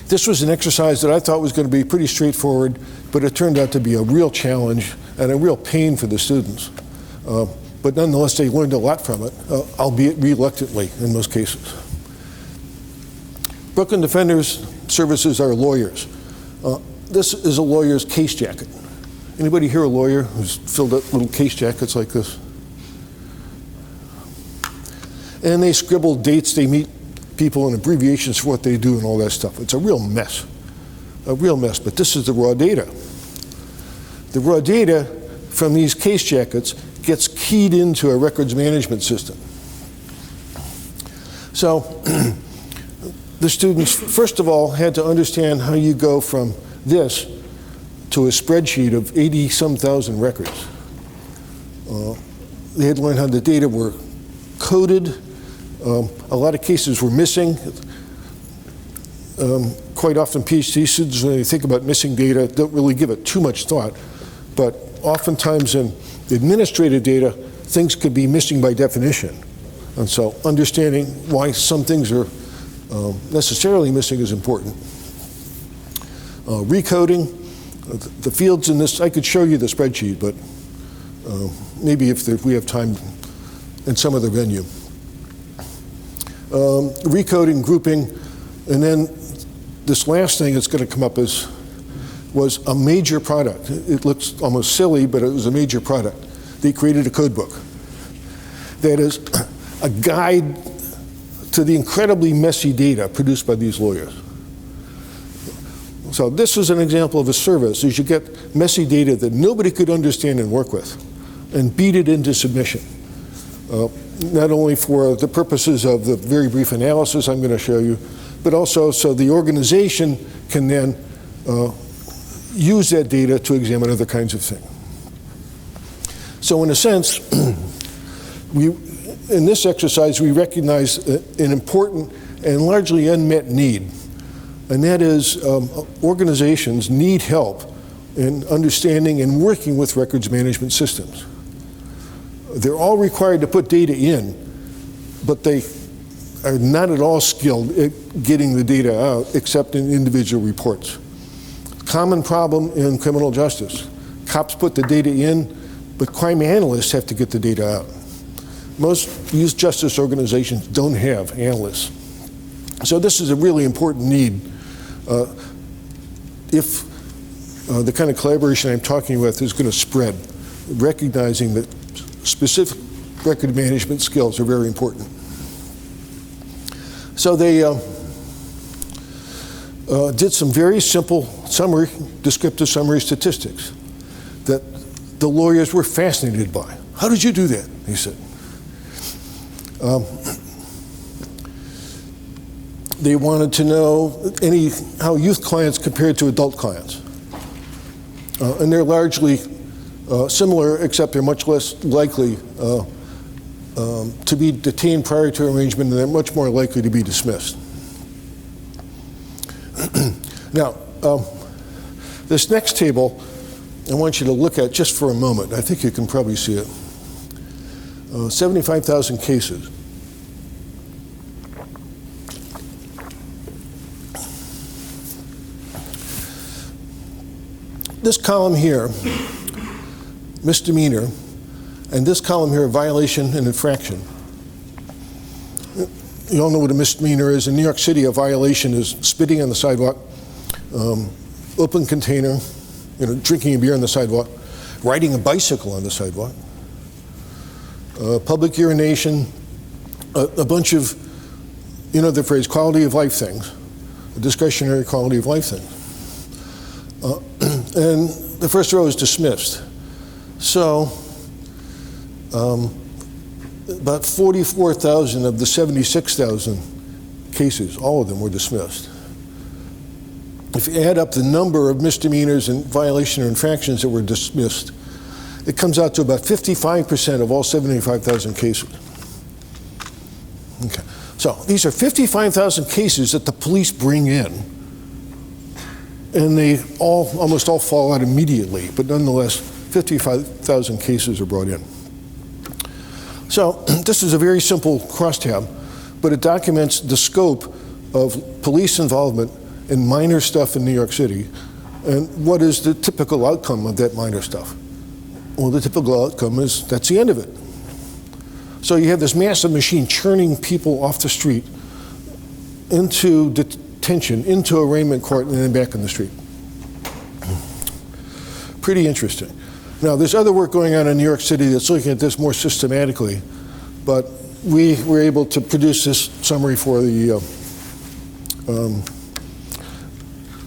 this was an exercise that I thought was going to be pretty straightforward, but it turned out to be a real challenge and a real pain for the students. But nonetheless, they learned a lot from it, albeit reluctantly in most cases. Brooklyn Defenders Services are lawyers. This is a lawyer's case jacket. Anybody here a lawyer who's filled out little case jackets like this? And they scribble dates they meet people and abbreviations for what they do and all that stuff. It's a real mess, but this is the raw data. The raw data from these case jackets gets keyed into a records management system. So the students, first of all, had to understand how you go from this to a spreadsheet of 80-some thousand records. They had to learn how the data were coded. A lot of cases were missing. Quite often PhD students, when they think about missing data, don't really give it too much thought. But oftentimes in administrative data, things could be missing by definition. And so understanding why some things are necessarily missing is important. Recoding, the fields in this, I could show you the spreadsheet, but maybe if we have time in some other venue. Recoding, grouping, and then this last thing that's going to come up was a major product. It looks almost silly, but it was a major product. They created a code book that is a guide to the incredibly messy data produced by these lawyers. So this is an example of a service, is you get messy data that nobody could understand and work with, and beat it into submission. Not only for the purposes of the very brief analysis I'm going to show you, but also so the organization can then use that data to examine other kinds of things. So in a sense, in this exercise, we recognize an important and largely unmet need, and that is organizations need help in understanding and working with records management systems. They're all required to put data in, but they are not at all skilled at getting the data out except in individual reports. Common problem in criminal justice. Cops put the data in, but crime analysts have to get the data out. Most youth justice organizations don't have analysts. So this is a really important need. If the kind of collaboration I'm talking with is going to spread, recognizing that specific record management skills are very important. So they did some very simple descriptive summary statistics that the lawyers were fascinated by. How did you do that? He said. They wanted to know how youth clients compared to adult clients. And they're largely similar, except they're much less likely to be detained prior to arraignment, and they're much more likely to be dismissed. Now, this next table, I want you to look at just for a moment. I think you can probably see it. 75,000 cases. This column here, misdemeanor, and this column here, violation and infraction. You all know what a misdemeanor is. In New York City, a violation is spitting on the sidewalk, open container, drinking a beer on the sidewalk, riding a bicycle on the sidewalk, public urination, a bunch of, the phrase, quality of life things, discretionary quality of life things. And the first row is dismissed. So about 44,000 of the 76,000 cases, all of them were dismissed. If you add up the number of misdemeanors and violation or infractions that were dismissed, it comes out to about 55% of all 75,000 cases. Okay. So these are 55,000 cases that the police bring in, and they almost all fall out immediately, but nonetheless, 55,000 cases are brought in. So this is a very simple crosstab, but it documents the scope of police involvement in minor stuff in New York City, and what is the typical outcome of that minor stuff? Well, the typical outcome is that's the end of it. So you have this massive machine churning people off the street into detention, into arraignment court, and then back in the street. Pretty interesting. Now, there's other work going on in New York City that's looking at this more systematically, but we were able to produce this summary for the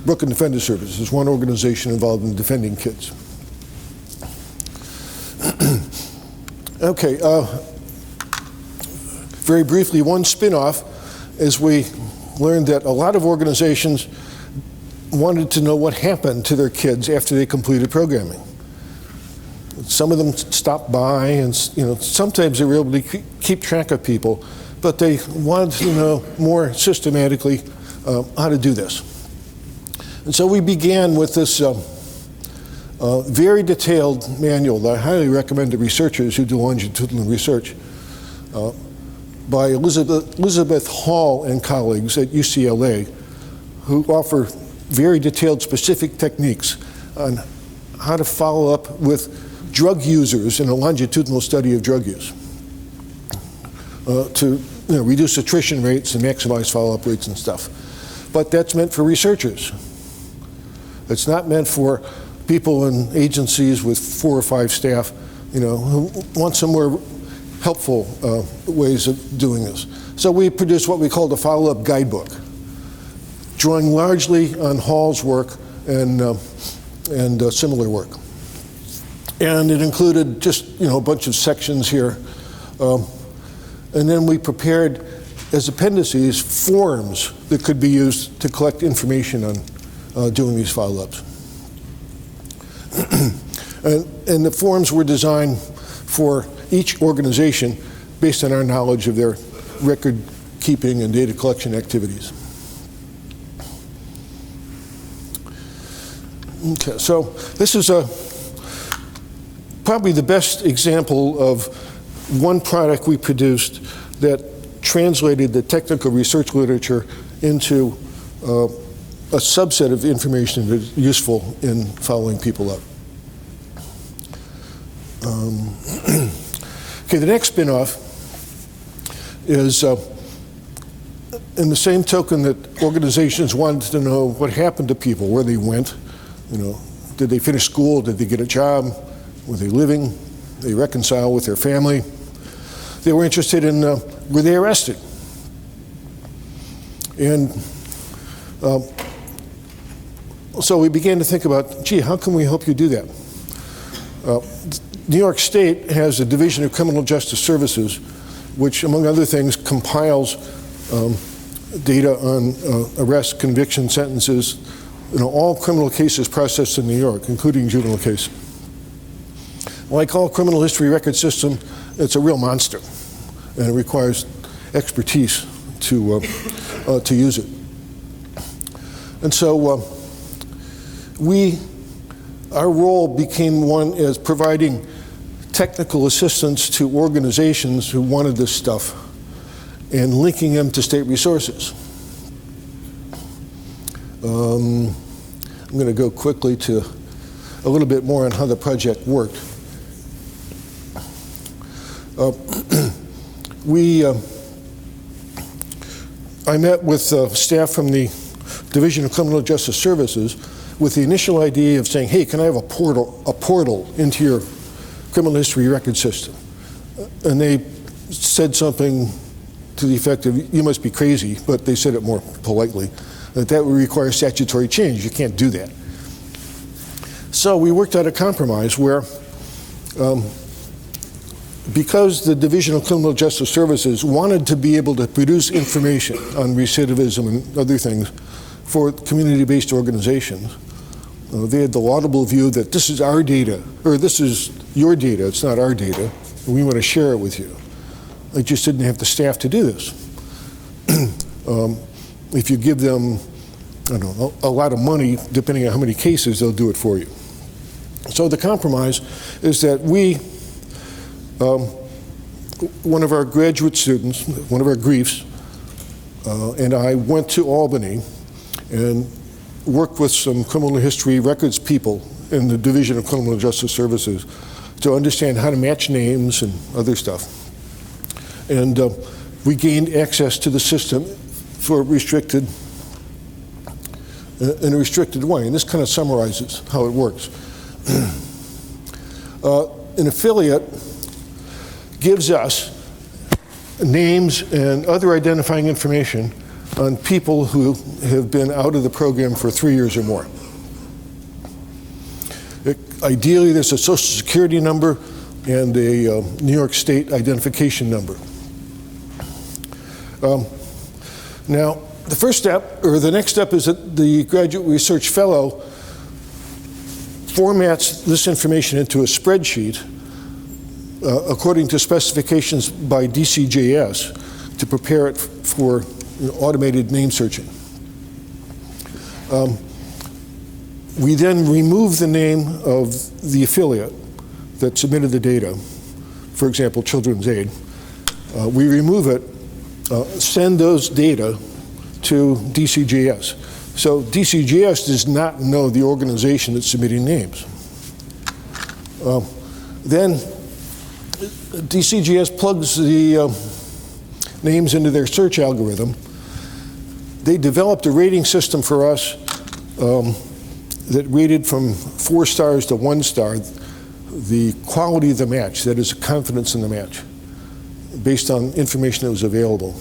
Brooklyn Defender Service. There's one organization involved in defending kids. Okay, very briefly, one spin-off is we learned that a lot of organizations wanted to know what happened to their kids after they completed programming. Some of them stopped by, and sometimes they were able to keep track of people, but they wanted to know more systematically how to do this. And so we began with this very detailed manual that I highly recommend to researchers who do longitudinal research, by Elizabeth Hall and colleagues at UCLA, who offer very detailed specific techniques on how to follow up with drug users in a longitudinal study of drug use to reduce attrition rates and maximize follow-up rates and stuff. but that's meant for researchers. It's not meant for people in agencies with 4 or 5 staff, who want some more helpful ways of doing this. So we produced what we called a follow-up guidebook, drawing largely on Hall's work and similar work. And it included just, a bunch of sections here. And then we prepared, as appendices, forms that could be used to collect information on doing these follow-ups. and the forms were designed for each organization based on our knowledge of their record keeping and data collection activities. Okay, so this is probably the best example of one product we produced that translated the technical research literature into a subset of information that is useful in following people up. Okay, the next spin-off is, in the same token that organizations wanted to know what happened to people, where they went, did they finish school, did they get a job, were they living, did they reconcile with their family? They were interested in, were they arrested? And so we began to think about, gee, how can we help you do that? New York State has a Division of Criminal Justice Services, which, among other things, compiles data on arrests, convictions, sentences, all criminal cases processed in New York, including juvenile cases. Like all criminal history record system, it's a real monster, and it requires expertise to use it. And so our role became one as providing technical assistance to organizations who wanted this stuff and linking them to state resources. I'm going to go quickly to a little bit more on how the project worked. I met with staff from the Division of Criminal Justice Services with the initial idea of saying, hey, can I have a portal into your criminal history record system? And they said something to the effect of, you must be crazy, but they said it more politely, that would require statutory change. You can't do that. So we worked out a compromise where, because the Division of Criminal Justice Services wanted to be able to produce information on recidivism and other things for community-based organizations, they had the laudable view that this is our data, or this is your data, it's not our data, and we want to share it with you. They just didn't have the staff to do this. If you give them, I don't know, a lot of money, depending on how many cases, they'll do it for you. So the compromise is that we, one of our graduate students, one of our griefs, and I went to Albany and worked with some criminal history records people in the Division of Criminal Justice Services to understand how to match names and other stuff. And we gained access to the system for in a restricted way. And this kind of summarizes how it works. An affiliate gives us names and other identifying information on people who have been out of the program for 3 years or more. Ideally, there's a Social Security number and a New York State identification number. Now, the first step, or the next step, is that the graduate research fellow formats this information into a spreadsheet according to specifications by DCJS to prepare it for automated name searching. We then remove the name of the affiliate that submitted the data, for example, Children's Aid. We remove it, send those data to DCJS. So DCJS does not know the organization that's submitting names. Then DCJS plugs the names into their search algorithm. they developed a rating system for us that rated from 4 stars to 1 star the quality of the match, that is, confidence in the match, based on information that was available.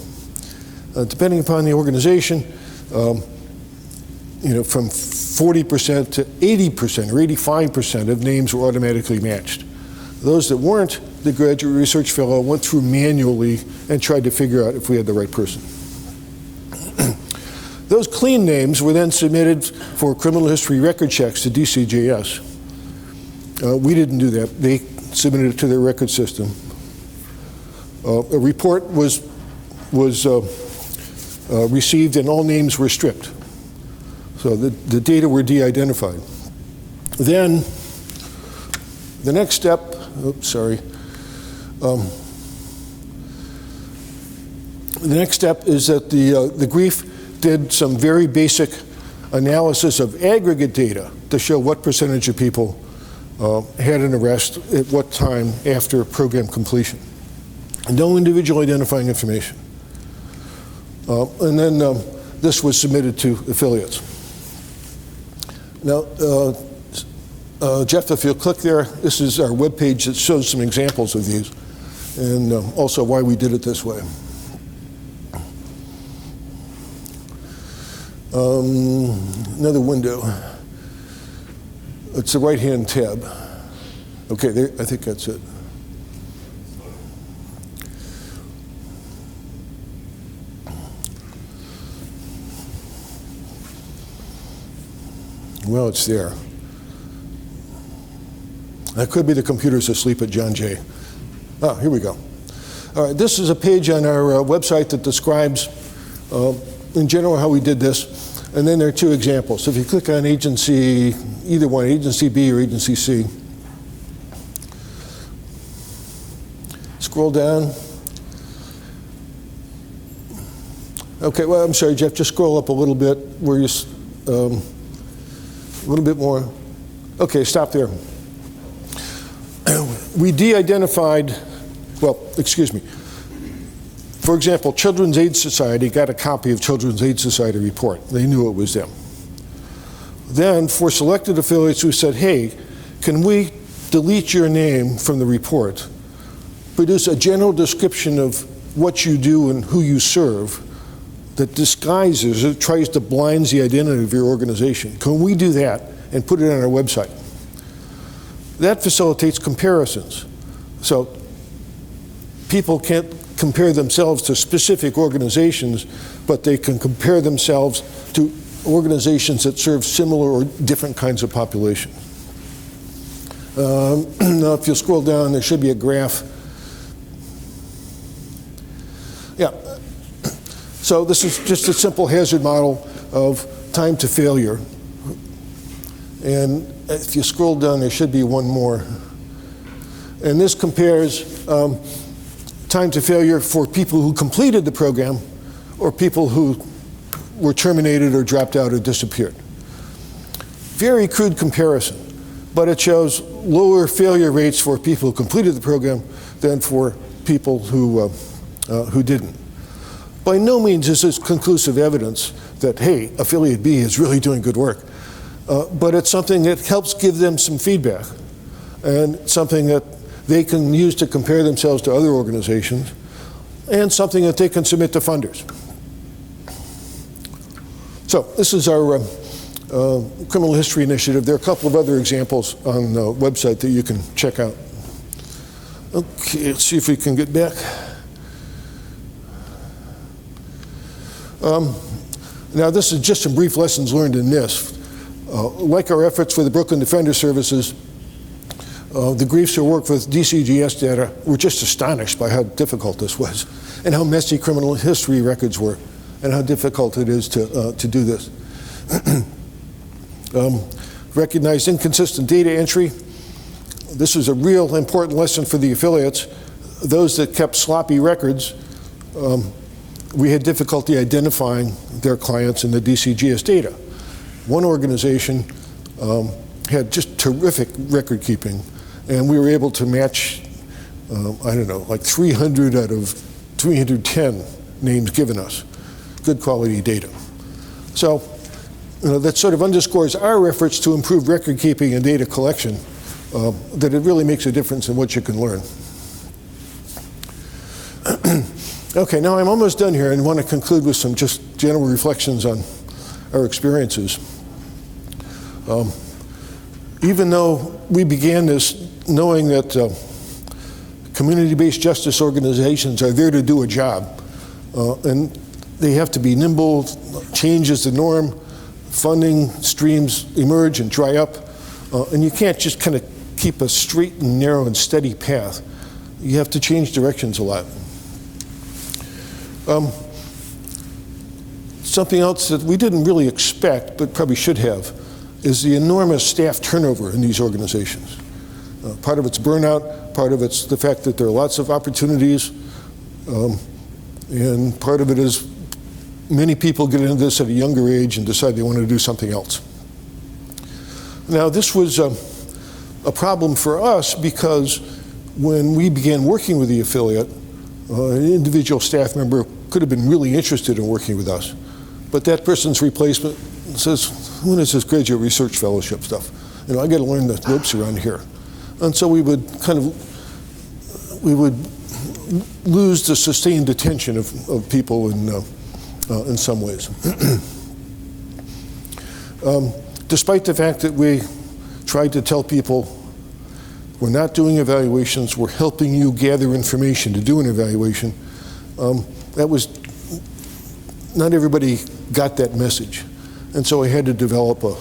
Depending upon the organization, from 40% to 80% or 85% of names were automatically matched. Those that weren't, the graduate research fellow went through manually and tried to figure out if we had the right person. Those clean names were then submitted for criminal history record checks to DCJS. We didn't do that. They submitted it to their record system. A report was received and all names were stripped. So the data were de-identified. Then the next step, the next step is that the GRIEF did some very basic analysis of aggregate data to show what percentage of people had an arrest at what time after program completion. No individual identifying information. And then this was submitted to affiliates. Now, Jeff, if you'll click there, this is our webpage that shows some examples of these, and also why we did it this way. Another window. It's the right-hand tab. Okay, there, I think that's it. Well, it's there. That could be the computer's asleep at John Jay. Ah, here we go. All right, this is a page on our website that describes, in general, how we did this. And then there are 2 examples. So if you click on agency, either one, agency B or agency C, scroll down. Okay, well, I'm sorry, Jeff, just scroll up a little bit where you, a little bit more. Okay, stop there. We de-identified, well, excuse me. For example, Children's Aid Society got a copy of Children's Aid Society report. They knew it was them. Then, for selected affiliates, we said, hey, can we delete your name from the report, produce a general description of what you do and who you serve that disguises, it tries to blind the identity of your organization. Can we do that and put it on our website? That facilitates comparisons. So people can't compare themselves to specific organizations, but they can compare themselves to organizations that serve similar or different kinds of populations. Now, if you scroll down, there should be a graph. Yeah. So this is just a simple hazard model of time to failure. And if you scroll down, there should be one more. And this compares time to failure for people who completed the program or people who were terminated or dropped out or disappeared. Very crude comparison, but it shows lower failure rates for people who completed the program than for people who didn't. By no means is this conclusive evidence that, hey, affiliate B is really doing good work. But it's something that helps give them some feedback and something that they can use to compare themselves to other organizations and something that they can submit to funders. So this is our criminal history initiative. There are a couple of other examples on the website that you can check out. Okay, let's see if we can get back. Now this is just some brief lessons learned in this. Like our efforts for the Brooklyn Defender Services, the GRIEFs who worked with DCGS data were just astonished by how difficult this was and how messy criminal history records were and how difficult it is to do this. Recognized inconsistent data entry. This is a real important lesson for the affiliates. Those that kept sloppy records, we had difficulty identifying their clients in the DCGS data. One organization had just terrific record keeping, and we were able to match, I don't know, like 300 out of 310 names given us. Good quality data. So, that sort of underscores our efforts to improve record keeping and data collection, that it really makes a difference in what you can learn. Okay, now I'm almost done here and want to conclude with some just general reflections on our experiences. Even though we began this knowing that community-based justice organizations are there to do a job, and they have to be nimble, change is the norm, funding streams emerge and dry up, and you can't just kind of keep a straight and narrow and steady path. You have to change directions a lot. Something else that we didn't really expect, but probably should have, is the enormous staff turnover in these organizations. Part of it's burnout, part of it's the fact that there are lots of opportunities, and part of it is many people get into this at a younger age and decide they want to do something else. Now, this was a problem for us because when we began working with the affiliate, an individual staff member could have been really interested in working with us, but that person's replacement says, when is this graduate research fellowship stuff? I got to learn the ropes around here. And so we would lose the sustained attention of people in some ways. Despite the fact that we tried to tell people, we're not doing evaluations, we're helping you gather information to do an evaluation, not everybody got that message. And so I had to develop a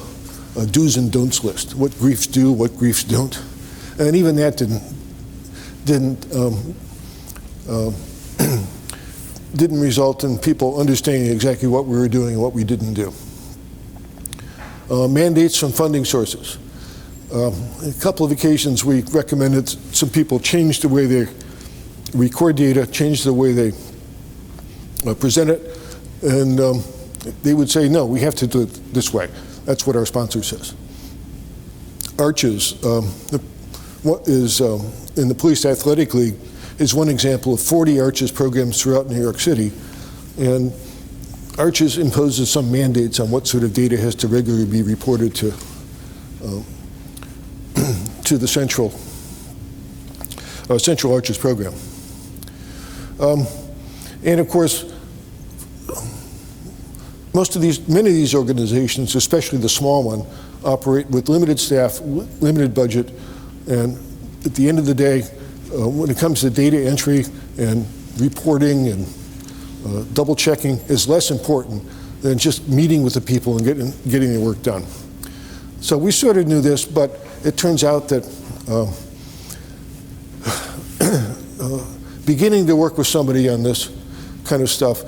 do's and don'ts list. What griefs do, what griefs don't. And even that didn't result in people understanding exactly what we were doing and what we didn't do. Mandates from funding sources. A couple of occasions we recommended some people change the way they record data, change the way they present it, and they would say, no, we have to do it this way. That's what our sponsor says. Arches, what is in the Police Athletic League is one example of 40 Arches programs throughout New York City, and Arches imposes some mandates on what sort of data has to regularly be reported to the central Arches program. And of course, many of these organizations, especially the small one, operate with limited staff, limited budget, and at the end of the day, when it comes to data entry and reporting and double checking is less important than just meeting with the people and getting the work done. So we sort of knew this, but it turns out that beginning to work with somebody on this kind of stuff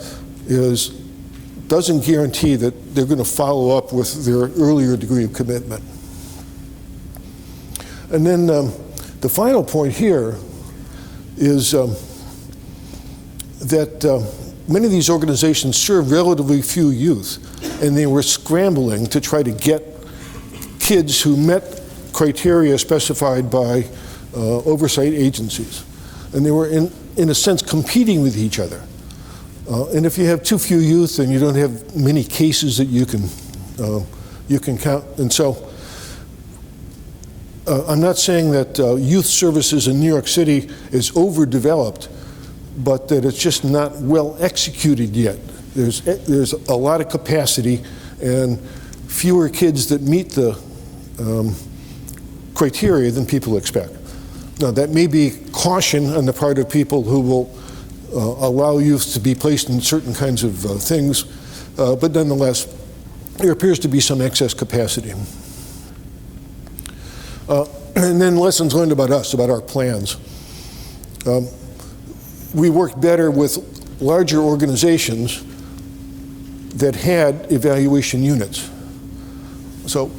doesn't guarantee that they're going to follow up with their earlier degree of commitment. And then the final point here is that many of these organizations serve relatively few youth, and they were scrambling to try to get kids who met criteria specified by oversight agencies. And they were, in a sense, competing with each other. And if you have too few youth, then you don't have many cases that you can count. And so I'm not saying that youth services in New York City is overdeveloped, but that it's just not well executed yet. There's a lot of capacity and fewer kids that meet the criteria than people expect. Now, that may be caution on the part of people who will allow youth to be placed in certain kinds of things, but nonetheless, there appears to be some excess capacity. And then lessons learned about us, about our plans. We worked better with larger organizations that had evaluation units. So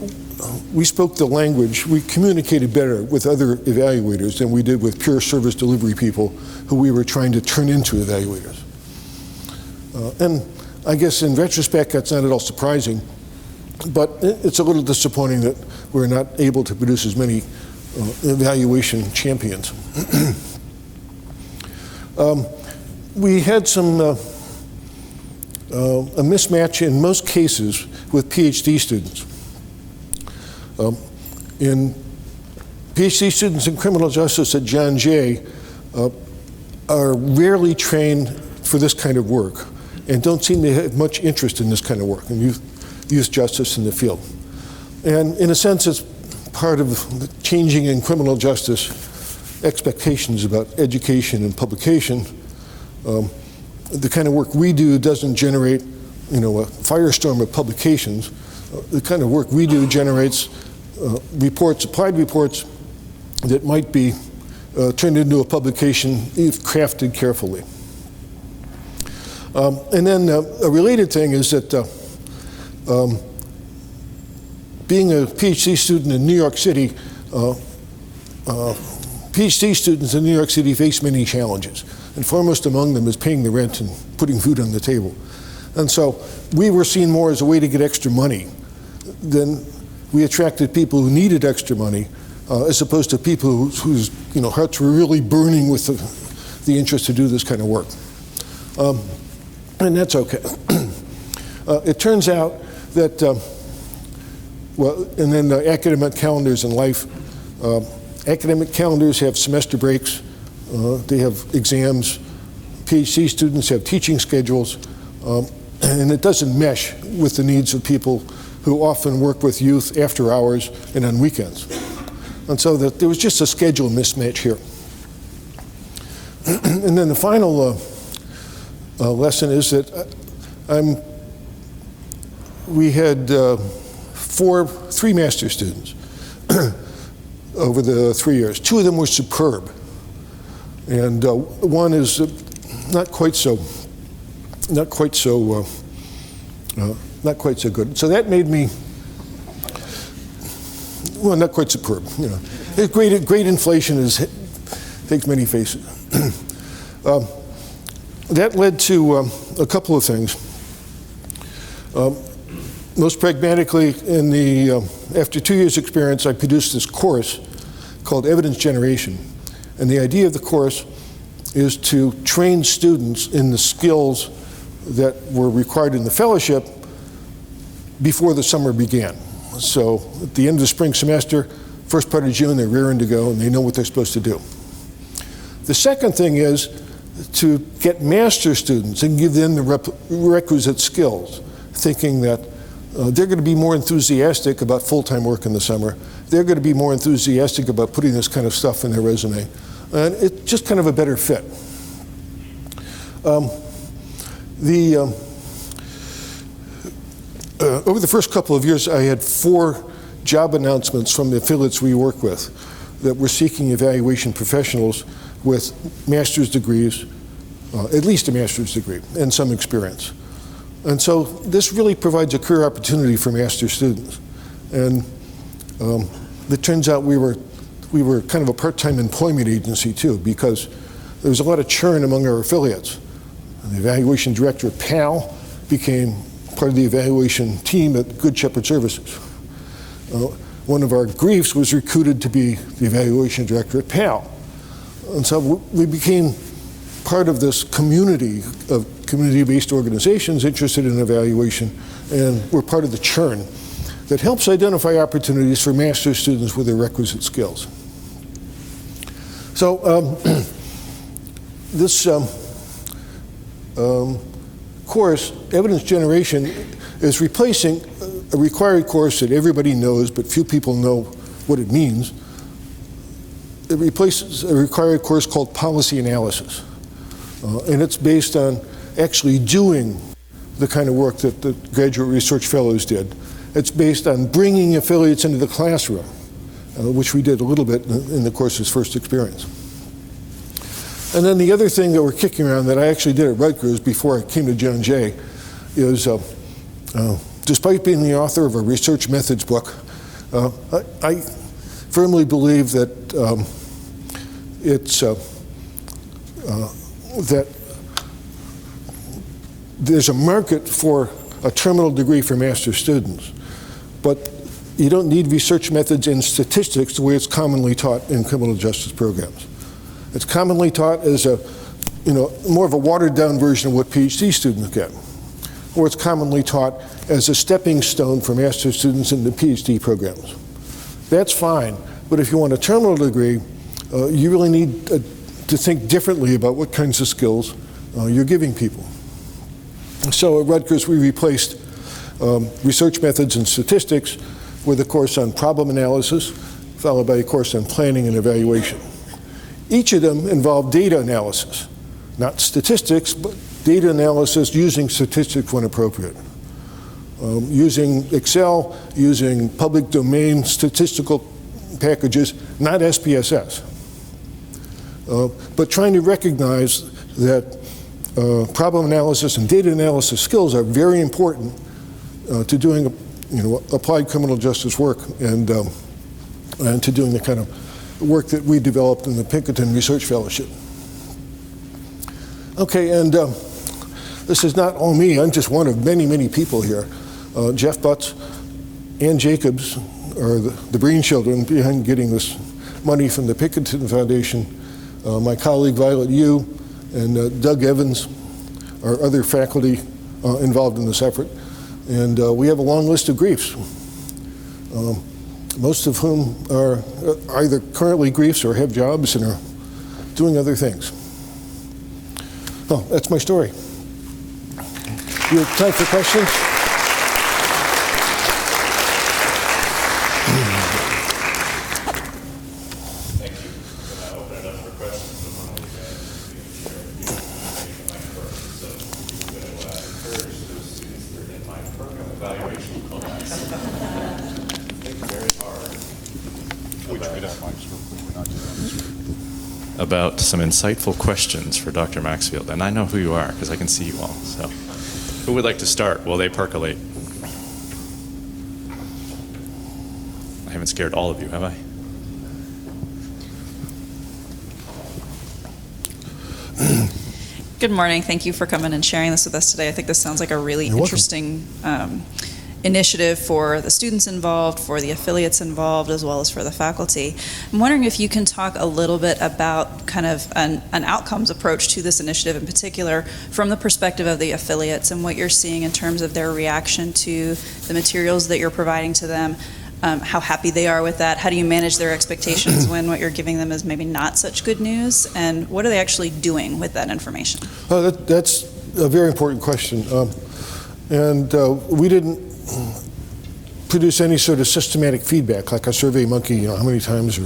we spoke the language, we communicated better with other evaluators than we did with pure service delivery people who we were trying to turn into evaluators. And I guess in retrospect, that's not at all surprising, but it's a little disappointing that we're not able to produce as many evaluation champions. We had some a mismatch in most cases with PhD students. In PhD students in criminal justice at John Jay are rarely trained for this kind of work and don't seem to have much interest in this kind of work, in youth justice in the field. And in a sense, it's part of the changing in criminal justice expectations about education and publication. The kind of work we do doesn't generate, a firestorm of publications. The kind of work we do generates reports, applied reports, that might be turned into a publication if crafted carefully. And then a related thing is that being a PhD student in New York City, PhD students in New York City face many challenges, and foremost among them is paying the rent and putting food on the table. And so we were seen more as a way to get extra money than we attracted people who needed extra money, as opposed to people whose hearts were really burning with the interest to do this kind of work. And that's okay. It turns out that, and then the academic calendars in life, academic calendars have semester breaks, they have exams, PhD students have teaching schedules, and it doesn't mesh with the needs of people who often work with youth after hours and on weekends. And so there was just a schedule mismatch here. And then the final lesson is that we had three master's students over the 3 years. Two of them were superb, and one is not quite so good. So that made me, well, not quite superb. Great inflation takes many faces. That led to a couple of things. Most pragmatically, after 2 years' experience, I produced this course called Evidence Generation. And the idea of the course is to train students in the skills that were required in the fellowship before the summer began. So at the end of the spring semester, first part of June, they're rearing to go and they know what they're supposed to do. The second thing is to get master students and give them the requisite skills, thinking that they're going to be more enthusiastic about full-time work in the summer. They're going to be more enthusiastic about putting this kind of stuff in their resume. And it's just kind of a better fit. Over the first couple of years, I had 4 job announcements from the affiliates we work with that were seeking evaluation professionals with master's degrees, at least a master's degree, and some experience. And so this really provides a career opportunity for master's students. And it turns out we were kind of a part-time employment agency too, because there was a lot of churn among our affiliates. And the evaluation director at PAL became part of the evaluation team at Good Shepherd Services. One of our griefs was recruited to be the evaluation director at PAL. And so we became part of this community of community-based organizations interested in evaluation, and we're part of the churn that helps identify opportunities for master's students with their requisite skills. So this course, Evidence Generation, is replacing a required course that everybody knows, but few people know what it means. It replaces a required course called Policy Analysis. And it's based on actually doing the kind of work that the graduate research fellows did. It's based on bringing affiliates into the classroom, which we did a little bit in the course's first experience. And then the other thing that we're kicking around that I actually did at Rutgers before I came to John Jay is, despite being the author of a research methods book, I firmly believe that that there's a market for a terminal degree for master's students, but you don't need research methods in statistics the way it's commonly taught in criminal justice programs. It's commonly taught as more of a watered down version of what PhD students get. or it's commonly taught as a stepping stone for master's students in the PhD programs. That's fine, but if you want a terminal degree, you really need to think differently about what kinds of skills you're giving people. So at Rutgers, we replaced research methods and statistics with a course on problem analysis, followed by a course on planning and evaluation. Each of them involved data analysis, not statistics, but data analysis using statistics when appropriate. Using Excel, using public domain statistical packages, not SPSS. But trying to recognize that problem analysis and data analysis skills are very important to doing applied criminal justice work and to doing the kind of work that we developed in the Pinkerton Research Fellowship. Okay, and this is not all me. I'm just one of many, many people here. Jeff Butts and Jacobs are the brainchildren behind getting this money from the Pinkerton Foundation. My colleague Violet Yu and Doug Evans are other faculty involved in this effort. And we have a long list of griefs, most of whom are either currently griefs or have jobs and are doing other things. Oh, that's my story. You have time for questions? Thank you. We're going to open it up for questions. So we're going to encourage those students that are in my program evaluation class. Think very hard. About some insightful questions for Dr. Maxfield. And I know who you are because I can see you all. So who would like to start while they percolate? I haven't scared all of you, have I? Good morning. Thank you for coming and sharing this with us today. I think this sounds like a really interesting initiative for the students involved, for the affiliates involved, as well as for the faculty. I'm wondering if you can talk a little bit about kind of an outcomes approach to this initiative in particular from the perspective of the affiliates and what you're seeing in terms of their reaction to the materials that you're providing to them, how happy they are with that, how do you manage their expectations when what you're giving them is maybe not such good news, and what are they actually doing with that information? That's a very important question. We didn't produce any sort of systematic feedback like a survey monkey, how many times,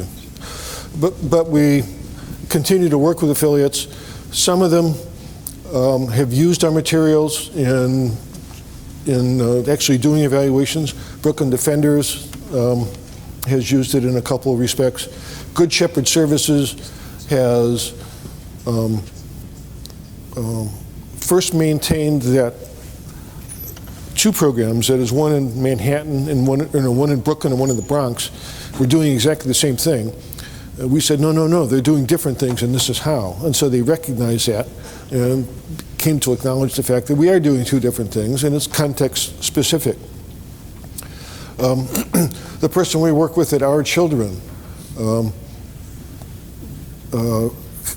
but we continue to work with affiliates. Some of them have used our materials in actually doing evaluations. Brooklyn Defenders has used it in a couple of respects. Good Shepherd Services has first maintained that two programs, that is one in Manhattan and one in Brooklyn and one in the Bronx, were doing exactly the same thing. We said, no, they're doing different things and this is how. And so they recognized that and came to acknowledge the fact that we are doing two different things and it's context specific. The person we work with at Our Children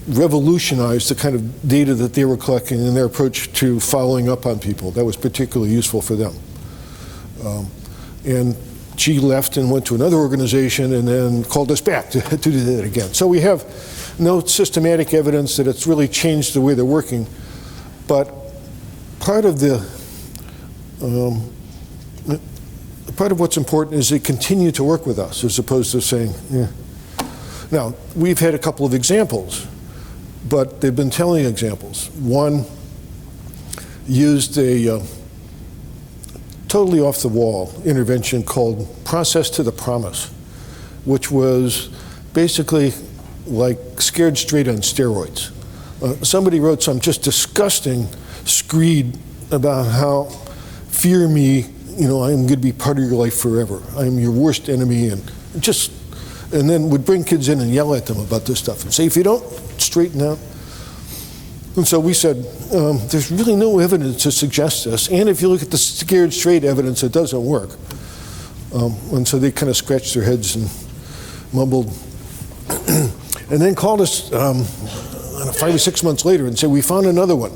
revolutionized the kind of data that they were collecting in their approach to following up on people. That was particularly useful for them. And she left and went to another organization and then called us back to do that again. So we have no systematic evidence that it's really changed the way they're working, but part of what's important is they continue to work with us as opposed to saying, yeah. Now, we've had a couple of examples, but they've been telling examples. One used a totally off-the-wall intervention called Process to the Promise, which was basically like Scared Straight on steroids. Somebody wrote some just disgusting screed about how, fear me, I'm going to be part of your life forever. I'm your worst enemy, and then would bring kids in and yell at them about this stuff and say, if you don't straighten out. And so we said, there's really no evidence to suggest this. And if you look at the Scared Straight evidence, it doesn't work. And so they kind of scratched their heads and mumbled. And then called us 5 or 6 months later and said, we found another one.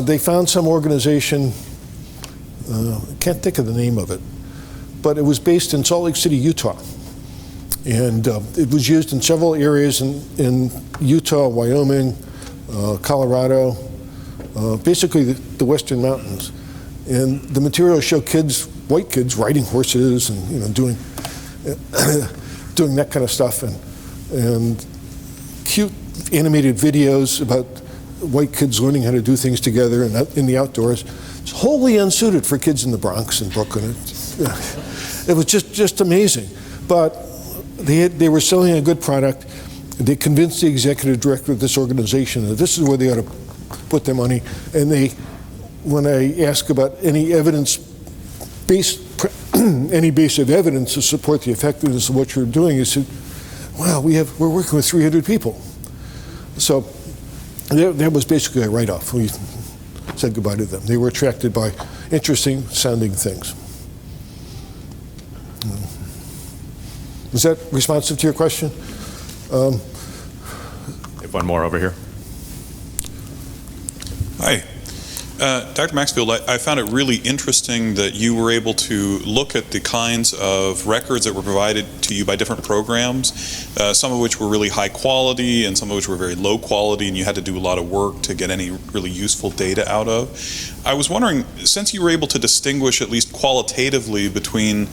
they found some organization, I can't think of the name of it, but it was based in Salt Lake City, Utah. And it was used in several areas in Utah, Wyoming, Colorado, basically the Western Mountains. And the materials show kids, white kids, riding horses and doing doing that kind of stuff, and cute animated videos about white kids learning how to do things together and in the outdoors. It's wholly unsuited for kids in the Bronx and Brooklyn. It was just amazing. But they were selling a good product. They convinced the executive director of this organization that this is where they ought to put their money. And when I asked about any any base of evidence to support the effectiveness of what you're doing, he said, "Wow, we're working with 300 people." So that was basically a write-off. We said goodbye to them. They were attracted by interesting sounding things. Was that responsive to your question? We have one more over here. Hi. Dr. Maxfield, I found it really interesting that you were able to look at the kinds of records that were provided to you by different programs, some of which were really high quality and some of which were very low quality, and you had to do a lot of work to get any really useful data out of. I was wondering, since you were able to distinguish at least qualitatively between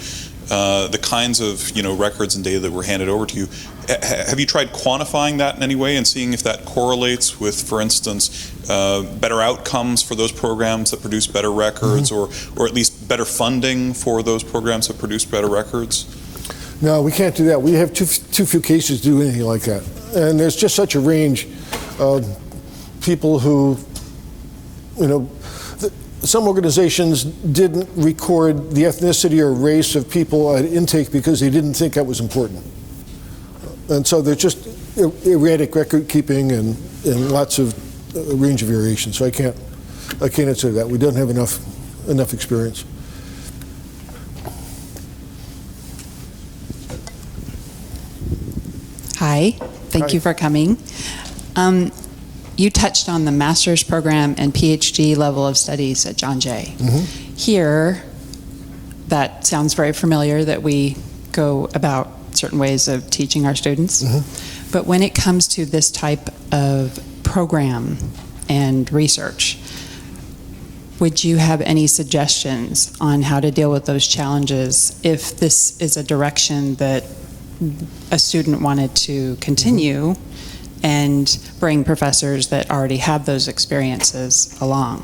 the kinds of records and data that were handed over to you, have you tried quantifying that in any way and seeing if that correlates with, for instance, better outcomes for those programs that produce better records, or at least better funding for those programs that produce better records? No, we can't do that. We have too few cases to do anything like that. And there's just such a range of people who, some organizations didn't record the ethnicity or race of people at intake because they didn't think that was important. And so there's just erratic record keeping and lots of range of variation. So I can't answer that. We don't have enough experience. Hi, thank you for coming. You touched on the master's program and PhD level of studies at John Jay. Here, that sounds very familiar that we go about certain ways of teaching our students. But when it comes to this type of program and research, would you have any suggestions on how to deal with those challenges if this is a direction that a student wanted to continue and bring professors that already have those experiences along?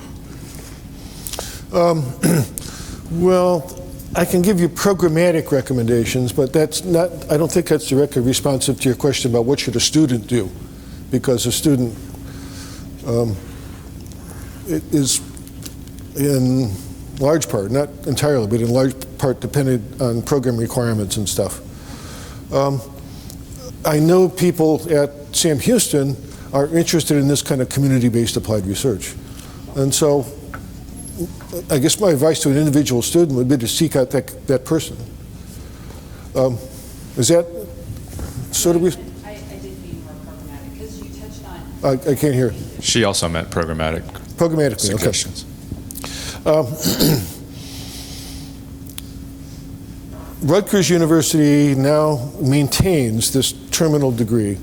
Well, I can give you programmatic recommendations, but I don't think that's directly responsive to your question about what should a student do, because a student it is in large part, not entirely, but in large part dependent on program requirements and stuff. I know people at Sam Houston are interested in this kind of community-based applied research. And so I guess my advice to an individual student would be to seek out that person. Is that sort of... I did mean more programmatic, because you touched on... I can't hear. She also meant programmatic. Programmatically, suggestions. Okay. Rutgers University now maintains this terminal degree,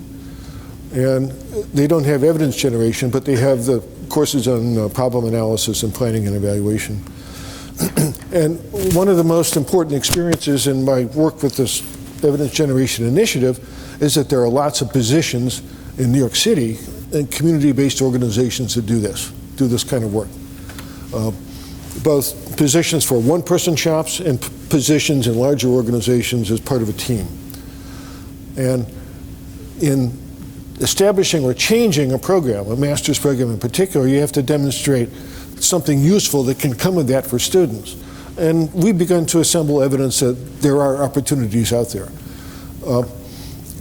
and they don't have evidence generation, but they have the courses on problem analysis and planning and evaluation. And one of the most important experiences in my work with this evidence generation initiative is that there are lots of positions in New York City and community-based organizations that do this kind of work. Both positions for one-person shops and positions in larger organizations as part of a team. And in establishing or changing a program, a master's program in particular, you have to demonstrate something useful that can come of that for students. And we've begun to assemble evidence that there are opportunities out there.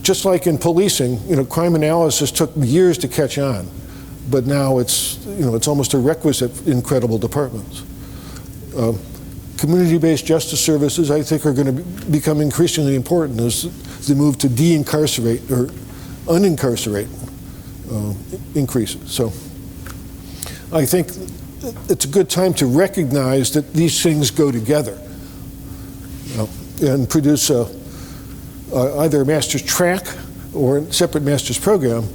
Just like in policing, crime analysis took years to catch on, but now it's almost a requisite in credible departments. Community-based justice services, I think, are going to become increasingly important as the move to de-incarcerate or unincarcerate increases. So I think it's a good time to recognize that these things go together, and produce either a master's track or a separate master's program.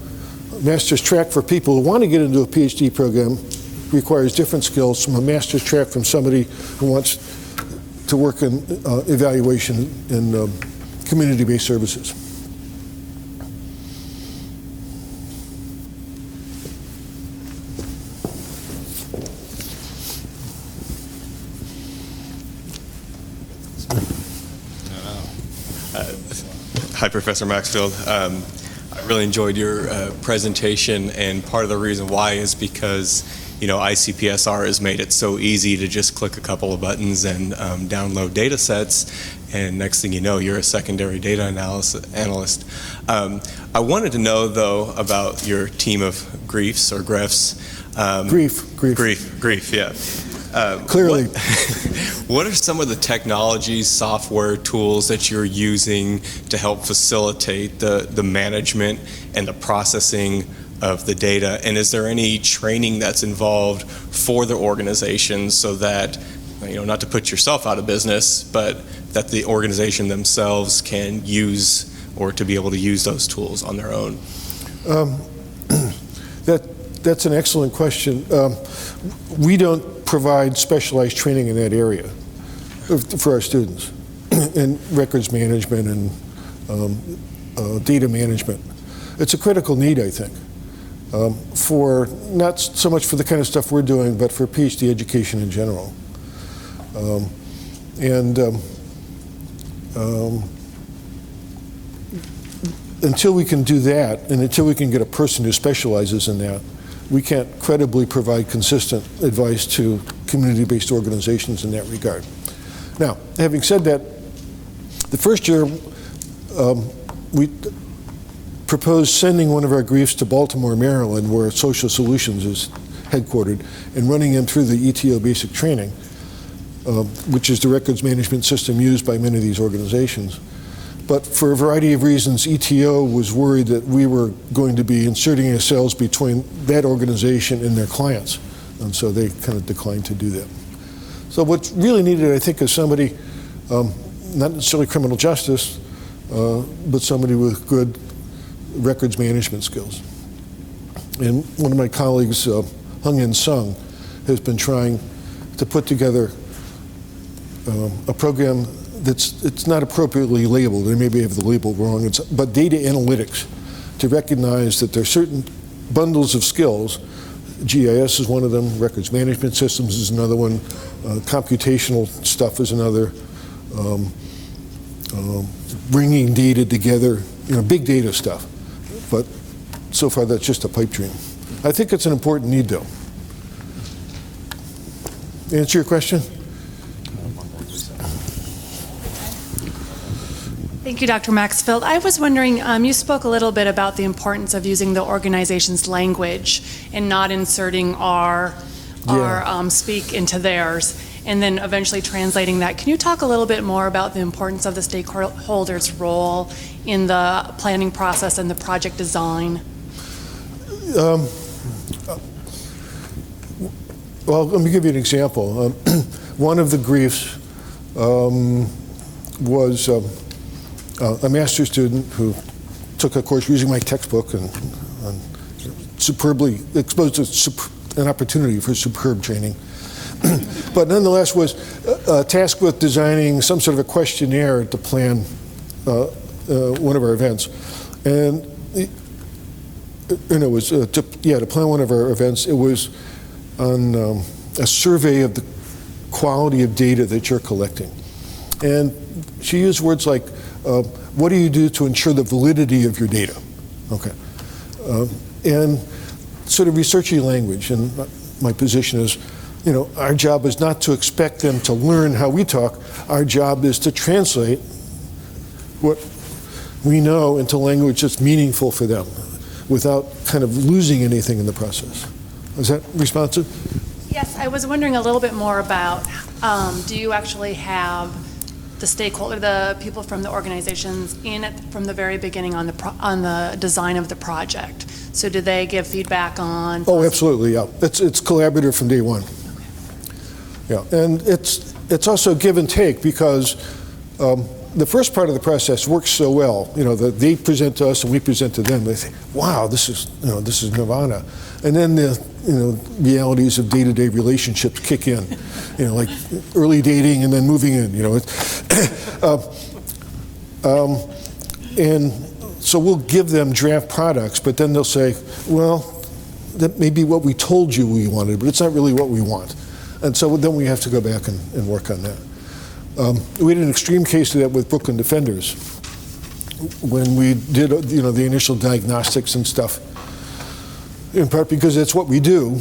Master's track for people who want to get into a PhD program requires different skills from a master's track from somebody who wants to work in evaluation in community-based services. Hi, Professor Maxfield. I really enjoyed your presentation, and part of the reason why is because, you know, ICPSR has made it so easy to just click a couple of buttons and download data sets, and next thing you know, you're a secondary data analyst. I wanted to know, though, about your team of griefs or grefs. Grief, yeah. Clearly. What are some of the technologies, software, tools that you're using to help facilitate the management and the processing of the data? And is there any training that's involved for the organization so that, you know, not to put yourself out of business, but that the organization themselves can use or to be able to use those tools on their own? That's an excellent question. We don't provide specialized training in that area for our students in records management and data management. It's a critical need, I think, for not so much for the kind of stuff we're doing, but for PhD education in general. Until we can do that, and until we can get a person who specializes in that, we can't credibly provide consistent advice to community-based organizations in that regard. Now, having said that, the first year we proposed sending one of our griefs to Baltimore, Maryland, where Social Solutions is headquartered, and running him through the ETO basic training, which is the records management system used by many of these organizations. But for a variety of reasons, ETO was worried that we were going to be inserting ourselves between that organization and their clients. And so they kind of declined to do that. So what's really needed, I think, is somebody, not necessarily criminal justice, but somebody with good records management skills. And one of my colleagues, Hung-In Sung, has been trying to put together a program it's not appropriately labeled. They maybe have the label wrong. But data analytics, to recognize that there are certain bundles of skills. GIS is one of them. Records management systems is another one. Computational stuff is another. Bringing data together, you know, big data stuff. But so far, that's just a pipe dream. I think it's an important need, though. Answer your question? Thank you, Dr. Maxfield. I was wondering, you spoke a little bit about the importance of using the organization's language and not inserting our speak into theirs, and then eventually translating that. Can you talk a little bit more about the importance of the stakeholders' role in the planning process and the project design? Well, let me give you an example. One of the griefs was a master's student who took a course using my textbook and superbly exposed to an opportunity for superb training. But nonetheless was tasked with designing some sort of a questionnaire to plan one of our events. And it was to plan one of our events. It was on a survey of the quality of data that you're collecting. And she used words like, what do you do to ensure the validity of your data? Okay. And sort of researchy language. And my position is, you know, our job is not to expect them to learn how we talk. Our job is to translate what we know into language that's meaningful for them without kind of losing anything in the process. Is that responsive? Yes, I was wondering a little bit more about, do you actually have the stakeholder, the people from the organizations in it from the very beginning on the design of the project? So do they give feedback on? Oh, absolutely, yeah. It's collaborative from day one. Yeah, and it's also give and take, because the first part of the process works so well. You know, they present to us and we present to them. They think, wow, this is nirvana. And then the realities of day-to-day relationships kick in. You know, like early dating and then moving in. You know, and so we'll give them draft products, but then they'll say, well, that may be what we told you we wanted, but it's not really what we want. And so then we have to go back and work on that. We had an extreme case of that with Brooklyn Defenders when we did, the initial diagnostics and stuff, in part because that's what we do.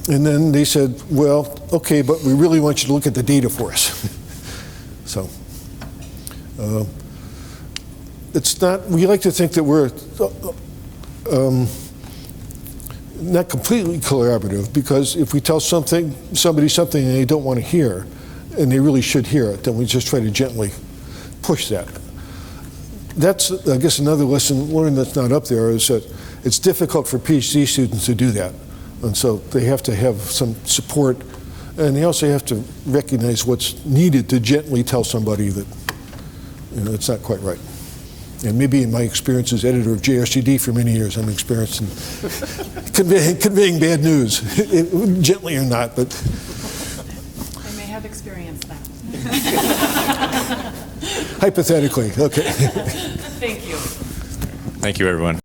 And then they said, well, okay, but we really want you to look at the data for us. So it's not, we like to think that we're not completely collaborative, because if we tell somebody something and they don't want to hear, and they really should hear it, then we just try to gently push that. That's, I guess, another lesson learned that's not up there, is that it's difficult for PhD students to do that. And so they have to have some support, and they also have to recognize what's needed to gently tell somebody that, it's not quite right. And maybe in my experience as editor of JRCD for many years, I'm experienced in conveying bad news, gently or not, but. I may have experienced that. Hypothetically, okay. Thank you. Thank you, everyone.